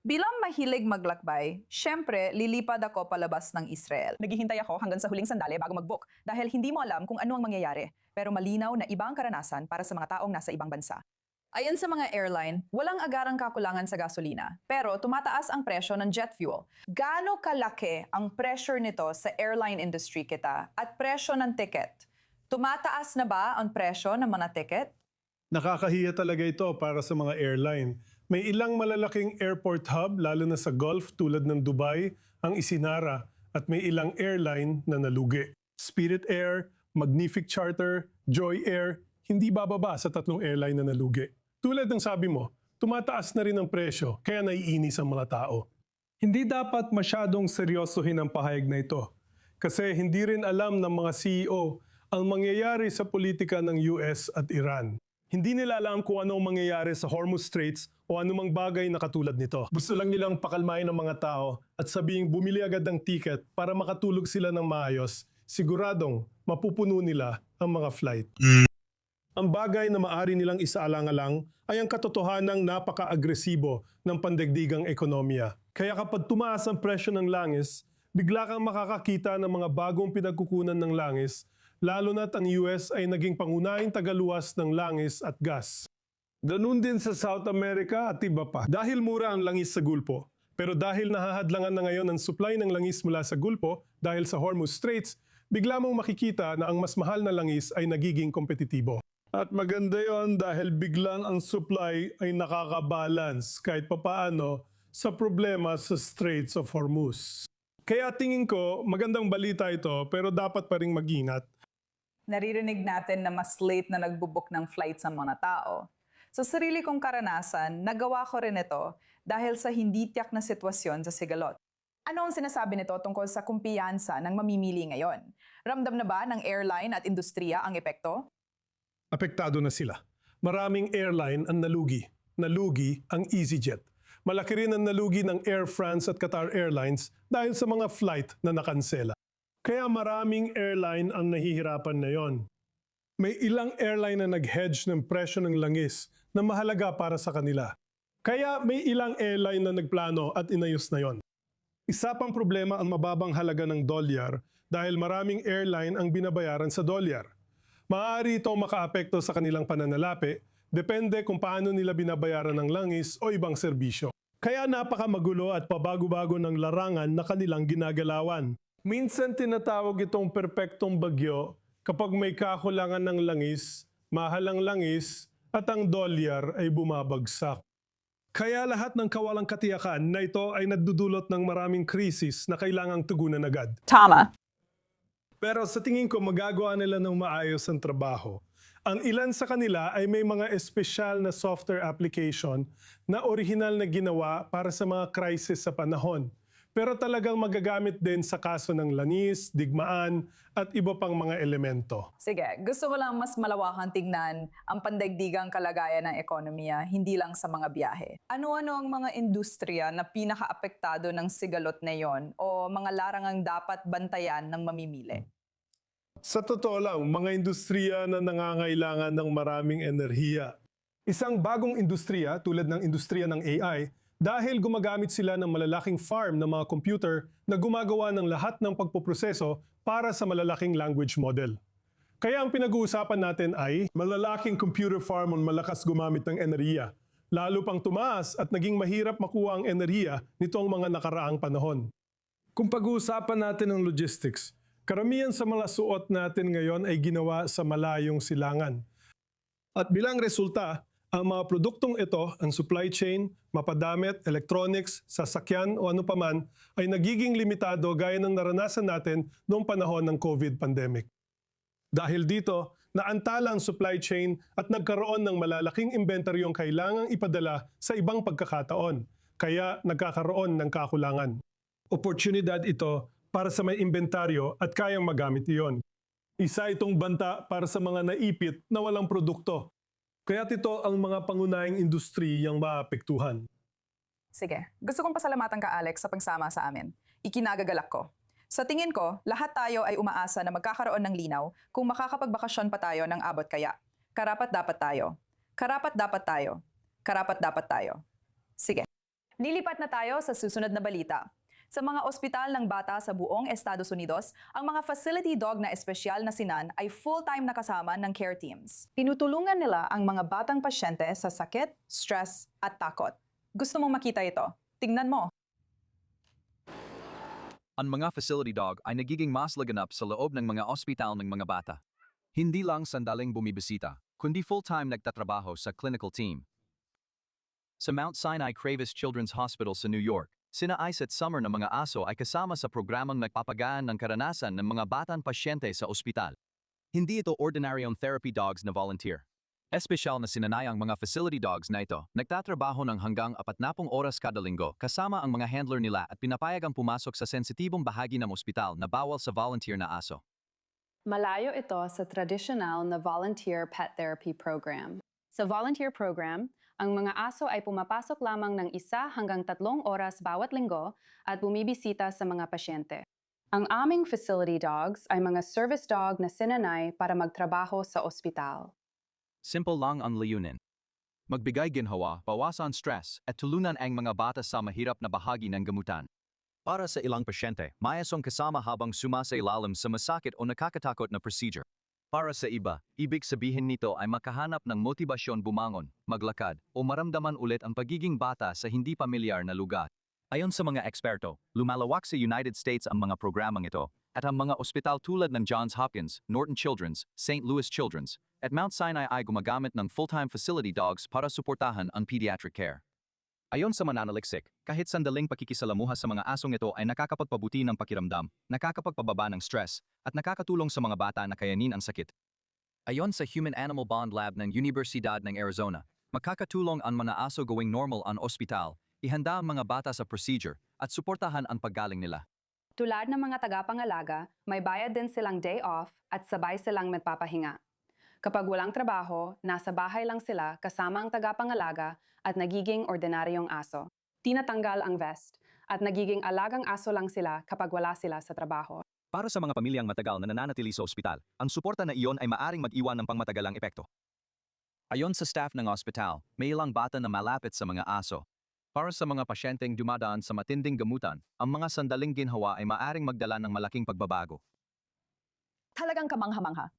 Bilang mahilig maglakbay, syempre lilipad ako palabas ng Israel. Naghihintay ako hanggang sa huling sandali bago mag-book dahil hindi mo alam kung ano ang mangyayari, pero malinaw na iba ang karanasan para sa mga taong nasa ibang bansa. Ayon sa mga airline, walang agarang kakulangan sa gasolina, pero tumataas ang presyo ng jet fuel. Gaano kalaki ang pressure nito sa airline industry kita at presyo ng ticket? Tumataas na ba ang presyo ng mga ticket? Nakakahiya talaga ito para sa mga airline. May ilang malalaking airport hub, lalo na sa Gulf tulad ng Dubai, ang isinara at may ilang airline na nalugi. Spirit Air, Magnific Charter, Joy Air, hindi bababa sa 3 airline na nalugi. Tulad ng sabi mo, tumataas na rin ang presyo kaya naiinis ang mga tao. Hindi dapat masyadong seryosohin ang pahayag na ito kasi hindi rin alam ng mga CEO ang mangyayari sa politika ng US at Iran. Hindi nila alam kung ano ang mangyayari sa Hormuz Straits o anumang bagay na katulad nito. Gusto lang nilang pakalmahin ang mga tao at sabihing bumili agad ng ticket para makatulog sila ng maayos siguradong mapupuno nila ang mga flight. Ang bagay na maari nilang isaalang-alang ay ang katotohanang napaka-agresibo ng pandaigdigang ekonomiya. Kaya kapag tumaas ang presyo ng langis, bigla kang makakakita ng mga bagong pinagkukunan ng langis, lalo na't ang US ay naging pangunahing tagaluwas ng langis at gas. Ganun din sa South America at iba pa. Dahil mura ang langis sa Gulpo, pero dahil nahahadlangan na ngayon ang supply ng langis mula sa Gulpo dahil sa Hormuz Straits, bigla mong makikita na ang mas mahal na langis ay nagiging kompetitibo. At maganda yon dahil biglang ang supply ay nakakabalance kahit papaano sa problema sa Straits of Hormuz. Kaya tingin ko magandang balita ito pero dapat pa ring mag-ingat. Naririnig natin na mas late na nagbubook ng flights ang mga tao. Sa sarili kong karanasan, nagawa ko rin ito dahil sa hindi tiyak na sitwasyon sa Sigalot. Ano ang sinasabi nito tungkol sa kumpiyansa ng mamimili ngayon? Ramdam na ba ng airline at industriya ang epekto? Apektado na sila. Maraming airline ang nalugi. Nalugi ang EasyJet. Malaki rin ang nalugi ng Air France at Qatar Airlines dahil sa mga flight na nakansela. Kaya maraming airline ang nahihirapan na yon. May ilang airline na nag-hedge ng presyo ng langis na mahalaga para sa kanila. Kaya may ilang airline na nagplano at inayos na yon. Isa pang problema ang mababang halaga ng dolyar dahil maraming airline ang binabayaran sa dolyar. Maaari ito makaapekto sa kanilang pananalapi, depende kung paano nila binabayaran ng langis o ibang serbisyo. Kaya napakamagulo at pabago-bago ng larangan na kanilang ginagalawan. Minsan tinatawag itong perpektong bagyo kapag may kakulangan ng langis, mahal ang langis, at ang dolyar ay bumabagsak. Kaya lahat ng kawalang katiyakan na ito ay nagdudulot ng maraming krisis na kailangang tugunan agad. Tama. Pero sa tingin ko magagawa nila ng maayos ang trabaho. Ang ilan sa kanila ay may mga espesyal na software application na orihinal na ginawa para sa mga crisis sa panahon. Pero talagang magagamit din sa kaso ng langis, digmaan, at iba pang mga elemento. Sige, gusto ko lang mas malawakang tignan ang pandaigdigang kalagayan ng ekonomiya, hindi lang sa mga biyahe. Ano-ano ang mga industriya na pinaka-apektado ng sigalot na yon o mga larangang dapat bantayan ng mamimili? Sa totoo lang, mga industriya na nangangailangan ng maraming enerhiya. Isang bagong industriya tulad ng industriya ng AI, dahil gumagamit sila ng malalaking farm ng mga computer na gumagawa ng lahat ng pagpoproseso para sa malalaking language model. Kaya ang pinag-uusapan natin ay malalaking computer farm ang malakas gumamit ng enerhiya. Lalo pang tumaas at naging mahirap makuha ang enerhiya nitong mga nakaraang panahon. Kung pag-uusapan natin ang logistics, karamihan sa mga suot natin ngayon ay ginawa sa malayong silangan. At bilang resulta, ang mga produktong ito, ang supply chain, mapadamit, electronics, sasakyan o ano paman, ay nagiging limitado gaya ng naranasan natin noong panahon ng COVID pandemic. Dahil dito, naantala ang supply chain at nagkaroon ng malalaking inventoryong kailangang ipadala sa ibang pagkakataon, kaya nagkakaroon ng kakulangan. Oportunidad ito para sa may inventaryo at kayang magamit iyon. Isa itong banta para sa mga naipit na walang produkto. Kaya't ito ang mga pangunahing industriyang maapektuhan. Sige, gusto kong pasalamatan ka Alex sa pagsama sa amin. Ikinagagalak ko. Sa tingin ko, lahat tayo ay umaasa na magkakaroon ng linaw kung makakapagbakasyon pa tayo ng abot kaya. Karapat-dapat tayo. Karapat-dapat tayo. Karapat-dapat tayo. Sige. Lilipat na tayo sa susunod na balita. Sa mga ospital ng bata sa buong Estados Unidos, ang mga facility dog na espesyal na sinan ay full-time na kasama ng care teams. Tinutulungan nila ang mga batang pasyente sa sakit, stress, at takot. Gusto mong makita ito? Tingnan mo. Ang mga facility dog ay nagiging mas laganap sa loob ng mga ospital ng mga bata. Hindi lang sandaling bumibisita, kundi full-time nagtatrabaho sa clinical team. Sa Mount Sinai Kravis Children's Hospital sa New York, sina Ice at Summer na mga aso ay kasama sa programang nagpapagaan ng karanasan ng mga batang pasyente sa ospital. Hindi ito ordinaryong therapy dogs na volunteer. Espesyal na sinanayang mga facility dogs na ito, nagtatrabaho ng hanggang 40 oras kada linggo kasama ang mga handler nila at pinapayagang pumasok sa sensitibong bahagi ng ospital na bawal sa volunteer na aso. Malayo ito sa tradisyonal na volunteer pet therapy program. Sa volunteer program, ang mga aso ay pumapasok lamang ng 1 hanggang 3 oras bawat linggo at bumibisita sa mga pasyente. Ang aming facility dogs ay mga service dog na sinanay para magtrabaho sa ospital. Simple lang ang layunin. Magbigay ginhawa, bawasan stress, at tulunan ang mga bata sa mahirap na bahagi ng gamutan. Para sa ilang pasyente, mayasong kasama habang sumasailalim sa masakit o nakakatakot na procedure. Para sa iba, ibig sabihin nito ay makahanap ng motibasyon bumangon, maglakad, o maramdaman ulit ang pagiging bata sa hindi pamilyar na lugar. Ayon sa mga eksperto, lumalawak sa United States ang mga programang ito, at ang mga ospital tulad ng Johns Hopkins, Norton Children's, St. Louis Children's, at Mount Sinai ay gumagamit ng full-time facility dogs para suportahan ang pediatric care. Ayon sa mananaliksik, kahit sandaling pakikisalamuha sa mga asong ito ay nakakapagpabuti ng pakiramdam, nakakapagpababa ng stress, at nakakatulong sa mga bata na kayanin ang sakit. Ayon sa Human-Animal Bond Lab ng Universidad ng Arizona, makakatulong ang mga aso gawing normal ang ospital, ihanda ang mga bata sa procedure, at suportahan ang paggaling nila. Tulad ng mga tagapangalaga, may bayad din silang day off at sabay silang magpapahinga. Kapag walang trabaho, nasa bahay lang sila kasama ang tagapangalaga at nagiging ordinaryong aso. Tinatanggal ang vest at nagiging alagang aso lang sila kapag wala sila sa trabaho. Para sa mga pamilyang matagal na nananatili sa ospital, ang suporta na iyon ay maaring mag-iwan ng pangmatagalang epekto. Ayon sa staff ng ospital, may ilang bata na malapit sa mga aso. Para sa mga pasyenteng dumadaan sa matinding gamutan, ang mga sandaling ginhawa ay maaring magdala ng malaking pagbabago. Talagang kamangha-mangha.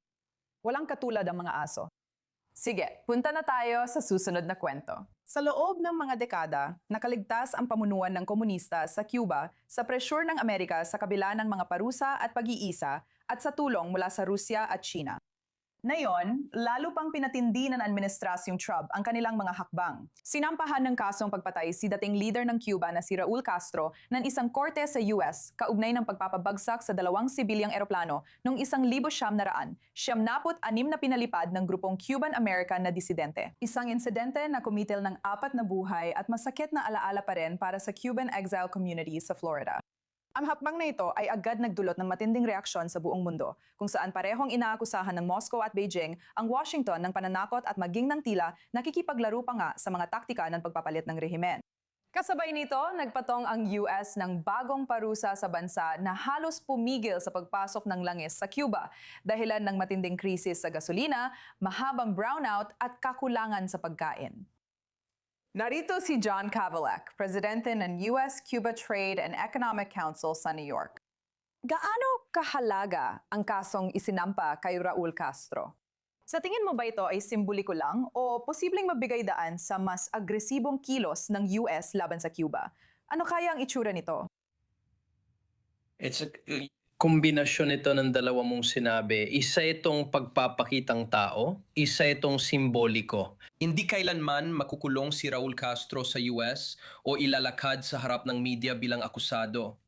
Walang katulad ang mga aso. Sige, punta na tayo sa susunod na kwento. Sa loob ng mga dekada, nakaligtas ang pamunuan ng komunista sa Cuba sa presyur ng Amerika sa kabila ng mga parusa at pag-iisa at sa tulong mula sa Rusya at China. Ngayon, lalo pang pinatindi ng administrasyong Trump ang kanilang mga hakbang. Sinampahan ng kasong pagpatay si dating leader ng Cuba na si Raul Castro ng isang korte sa US kaugnay ng pagpapabagsak sa 2 sibilyang eroplano noong 1976 na pinalipad ng grupong Cuban-American na disidente. Isang insidente na kumitil ng 4 na buhay at masakit na alaala pa rin para sa Cuban exile community sa Florida. Ang hakbang na ito ay agad nagdulot ng matinding reaksyon sa buong mundo, kung saan parehong inaakusahan ng Moscow at Beijing ang Washington ng pananakot at maging ng tila nakikipaglaro pa nga sa mga taktika ng pagpapalit ng rehimen. Kasabay nito, nagpatong ang US ng bagong parusa sa bansa na halos pumigil sa pagpasok ng langis sa Cuba, dahilan ng matinding krisis sa gasolina, mahabang brownout at kakulangan sa pagkain. Narito si John Kavalek, presidente ng US-Cuba Trade and Economic Council sa New York. Gaano kahalaga ang kasong isinampa kay Raul Castro? Sa tingin mo ba ito ay simboliko lang o posibleng mabigay daan sa mas agresibong kilos ng US laban sa Cuba? Ano kaya ang itsura nito? It's a kombinasyon ito ng dalawa mong sinabi. Isa itong pagpapakitang tao, isa itong simboliko. Hindi kailanman makukulong si Raul Castro sa US o ilalakad sa harap ng media bilang akusado.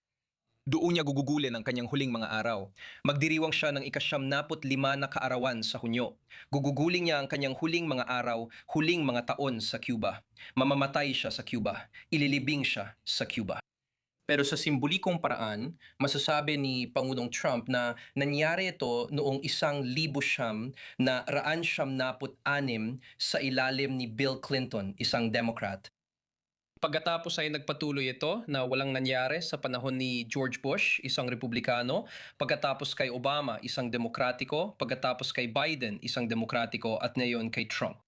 Doon niya gugugulin ang kanyang huling mga araw. Magdiriwang siya ng ika-75 na kaarawan sa Hunyo. Gugugulin niya ang kanyang huling mga araw, huling mga taon sa Cuba. Mamamatay siya sa Cuba. Ililibing siya sa Cuba. Pero sa simbolikong paraan, masasabi ni Pangulong Trump na nangyari ito noong 1996 sa ilalim ni Bill Clinton, isang Democrat. Pagkatapos ay nagpatuloy ito na walang nangyari sa panahon ni George Bush, isang Republikano, pagkatapos kay Obama, isang Demokratiko, pagkatapos kay Biden, isang Demokratiko, at ngayon kay Trump.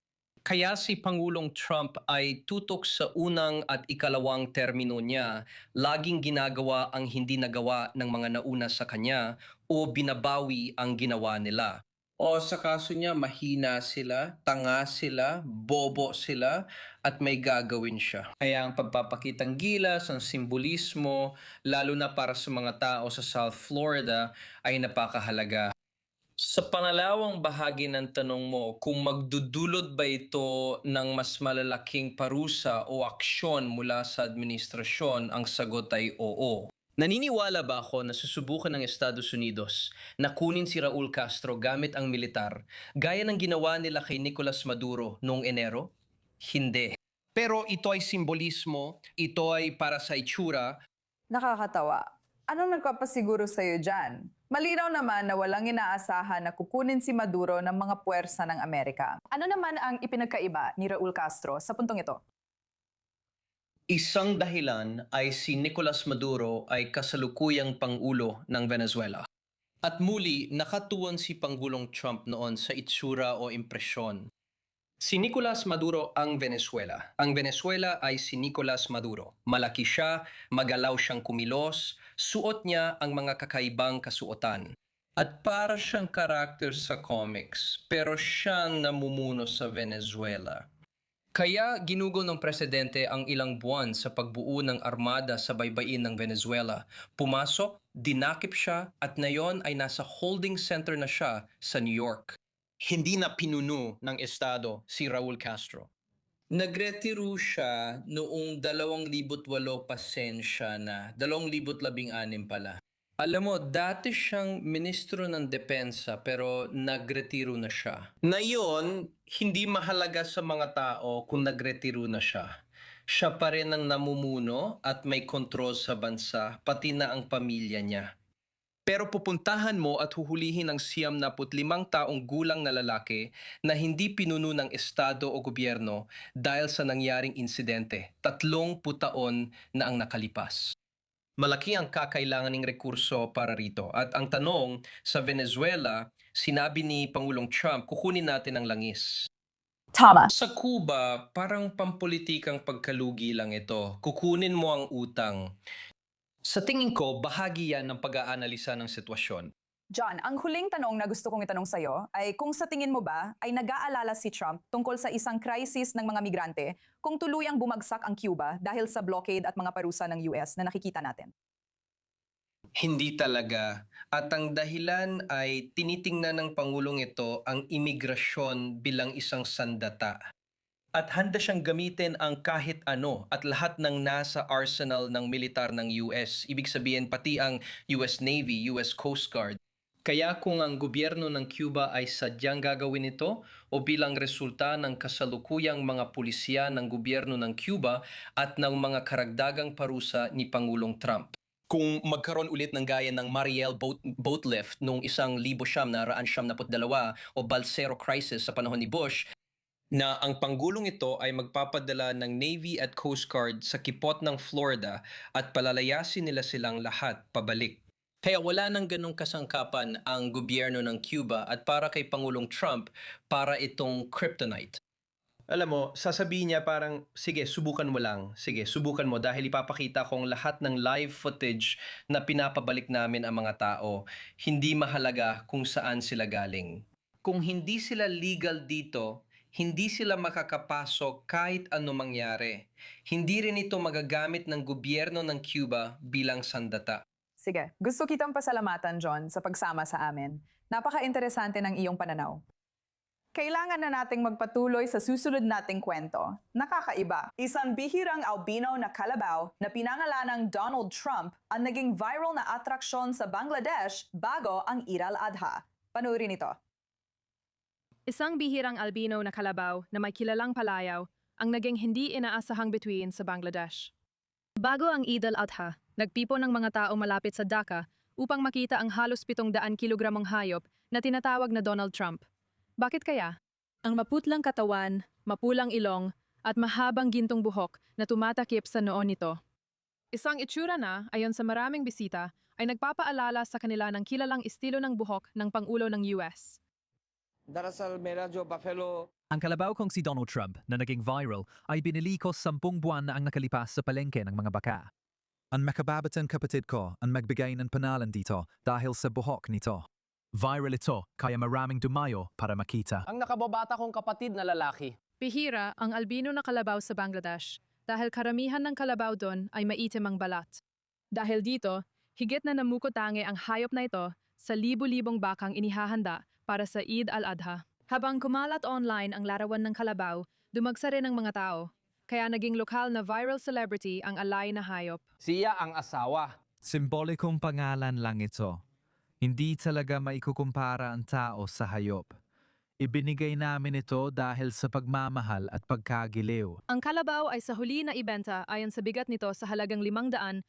Kaya si Pangulong Trump ay tutok sa unang at ikalawang termino niya, laging ginagawa ang hindi nagawa ng mga nauna sa kanya o binabawi ang ginawa nila. O sa kaso niya, mahina sila, tanga sila, bobo sila, at may gagawin siya. Kaya ang pagpapakitang gilas, ang simbolismo, lalo na para sa mga tao sa South Florida, ay napakahalaga. Sa pangalawang bahagi ng tanong mo, kung magdudulot ba ito ng mas malalaking parusa o aksyon mula sa administrasyon, ang sagot ay oo. Naniniwala ba ako na susubukan ng Estados Unidos na kunin si Raul Castro gamit ang militar, gaya ng ginawa nila kay Nicolas Maduro noong Enero? Hindi. Pero ito ay simbolismo, ito ay para sa itsura. Nakakatawa. Anong nagpapasiguro sa'yo dyan? Malinaw naman na walang inaasahan na kukunin si Maduro ng mga puwersa ng Amerika. Ano naman ang ipinagkaiba ni Raul Castro sa puntong ito? Isang dahilan ay si Nicolas Maduro ay kasalukuyang pangulo ng Venezuela. At muli, nakatuon si Pangulong Trump noon sa itsura o impresyon. Si Nicolas Maduro ang Venezuela. Ang Venezuela ay si Nicolas Maduro. Malaki siya, magalaw siyang kumilos, suot niya ang mga kakaibang kasuotan. At para siyang karakter sa comics, pero siyang namumuno sa Venezuela. Kaya ginugol ng presidente ang ilang buwan sa pagbuo ng armada sa baybayin ng Venezuela. Pumasok, dinakip siya at ngayon ay nasa holding center na siya sa New York. Hindi na pinuno ng estado si Raul Castro. Nagretiro siya noong 2008, pasensya na, 2016 pala. Alam mo, dati siyang ministro ng depensa pero nagretiro na siya. Ngayon, hindi mahalaga sa mga tao kung nagretiro na siya. Siya pa rin ang namumuno at may kontrol sa bansa, pati na ang pamilya niya. Pero pupuntahan mo at huhulihin ang 95 taong gulang na lalaki na hindi pinuno ng estado o gobyerno dahil sa nangyaring insidente. 30 taon na ang nakalipas. Malaki ang kakailangan ng rekurso para rito. At ang tanong, sa Venezuela, sinabi ni Pangulong Trump, kukunin natin ang langis. Tama. Sa Cuba, parang pampolitikang pagkalugi lang ito. Kukunin mo ang utang. Sa tingin ko, bahagi yan ng pag-aanalisa ng sitwasyon. John, ang huling tanong na gusto kong itanong sa'yo ay kung sa tingin mo ba ay nag-aalala si Trump tungkol sa isang crisis ng mga migrante kung tuluyang bumagsak ang Cuba dahil sa blockade at mga parusa ng US na nakikita natin? Hindi talaga. At ang dahilan ay tinitingnan ng Pangulong ito ang imigrasyon bilang isang sandata. At handa siyang gamitin ang kahit ano at lahat ng nasa arsenal ng militar ng US. Ibig sabihin pati ang US Navy, US Coast Guard. Kaya kung ang gobyerno ng Cuba ay sadyang gagawin ito o bilang resulta ng kasalukuyang mga pulisya ng gobyerno ng Cuba at ng mga karagdagang parusa ni Pangulong Trump. Kung magkaroon ulit ng gaya ng Mariel boat lift noong 1972 o Balsero crisis sa panahon ni Bush, na ang panggulong ito ay magpapadala ng Navy at Coast Guard sa kipot ng Florida at palalayasin nila silang lahat pabalik. Kaya wala nang ganong kasangkapan ang gobyerno ng Cuba at para kay Pangulong Trump, para itong kryptonite. Alam mo, sasabihin niya parang, sige, subukan mo lang. Sige, subukan mo dahil ipapakita kong lahat ng live footage na pinapabalik namin ang mga tao. Hindi mahalaga kung saan sila galing. Kung hindi sila legal dito, hindi sila makakapasok kahit ano mangyari. Hindi rin ito magagamit ng gobyerno ng Cuba bilang sandata. Sige, gusto kitang pasalamatan, John, sa pagsama sa amin. Napaka-interesante ng iyong pananaw. Kailangan na nating magpatuloy sa susunod nating kwento. Nakakaiba. Isang bihirang albino na kalabaw na pinangalanang Donald Trump ang naging viral na atraksyon sa Bangladesh bago ang Eid al-Adha. Panuorin ito. Isang bihirang albino na kalabaw na may kilalang palayaw ang naging hindi inaasahang bituin sa Bangladesh. Bago ang Eid al-Adha, nagpipo ng mga tao malapit sa Dhaka upang makita ang halos 700 kilogramong hayop na tinatawag na Donald Trump. Bakit kaya? Ang maputlang katawan, mapulang ilong, at mahabang gintong buhok na tumatakip sa noo nito. Isang itsura na, ayon sa maraming bisita, ay nagpapaalala sa kanila ng kilalang estilo ng buhok ng Pangulo ng US. Ang kalabaw kong si Donald Trump na naging viral ay binili ko 10 buwan na ang nakalipas sa palengke ng mga baka. Ang makababatang kapatid ko ang magbigay ng panalan dito dahil sa buhok nito. Viral ito kaya maraming dumayo para makita. Ang nakababata kong kapatid na lalaki. Bihira ang albino na kalabaw sa Bangladesh dahil karamihan ng kalabaw doon ay maitim ang balat. Dahil dito, higit na namukotangi ang hayop na ito sa libu-libong bakang inihahanda para sa Eid al-Adha. Habang kumalat online ang larawan ng kalabaw, dumagsa rin ang mga tao. Kaya naging lokal na viral celebrity ang alay na hayop. Siya ang asawa. Simbolikong pangalan lang ito. Hindi talaga maikukumpara ang tao sa hayop. Ibinigay namin ito dahil sa pagmamahal at pagkagiliw. Ang kalabaw ay sa huli na ibenta ayon sa bigat nito sa halagang 550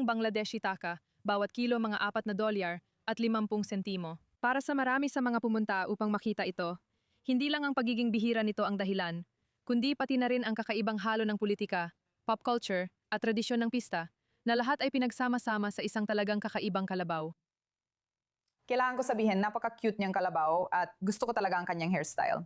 Bangladeshi taka, bawat kilo mga $4 at 50 sentimo. Para sa marami sa mga pumunta upang makita ito, hindi lang ang pagiging bihira nito ang dahilan, kundi pati na rin ang kakaibang halo ng politika, pop culture, at tradisyon ng pista, na lahat ay pinagsama-sama sa isang talagang kakaibang kalabaw. Kailangan ko sabihin, napaka-cute niyang kalabaw at gusto ko talaga ang kanyang hairstyle.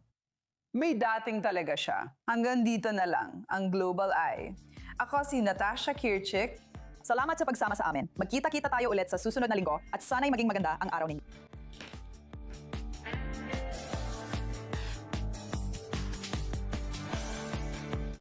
May dating talaga siya. Hanggang dito na lang, ang Global Eye. Ako si Natasha Kirchik. Salamat sa pagsama sa amin. Magkita-kita tayo ulit sa susunod na linggo at sana'y maging maganda ang araw ninyo.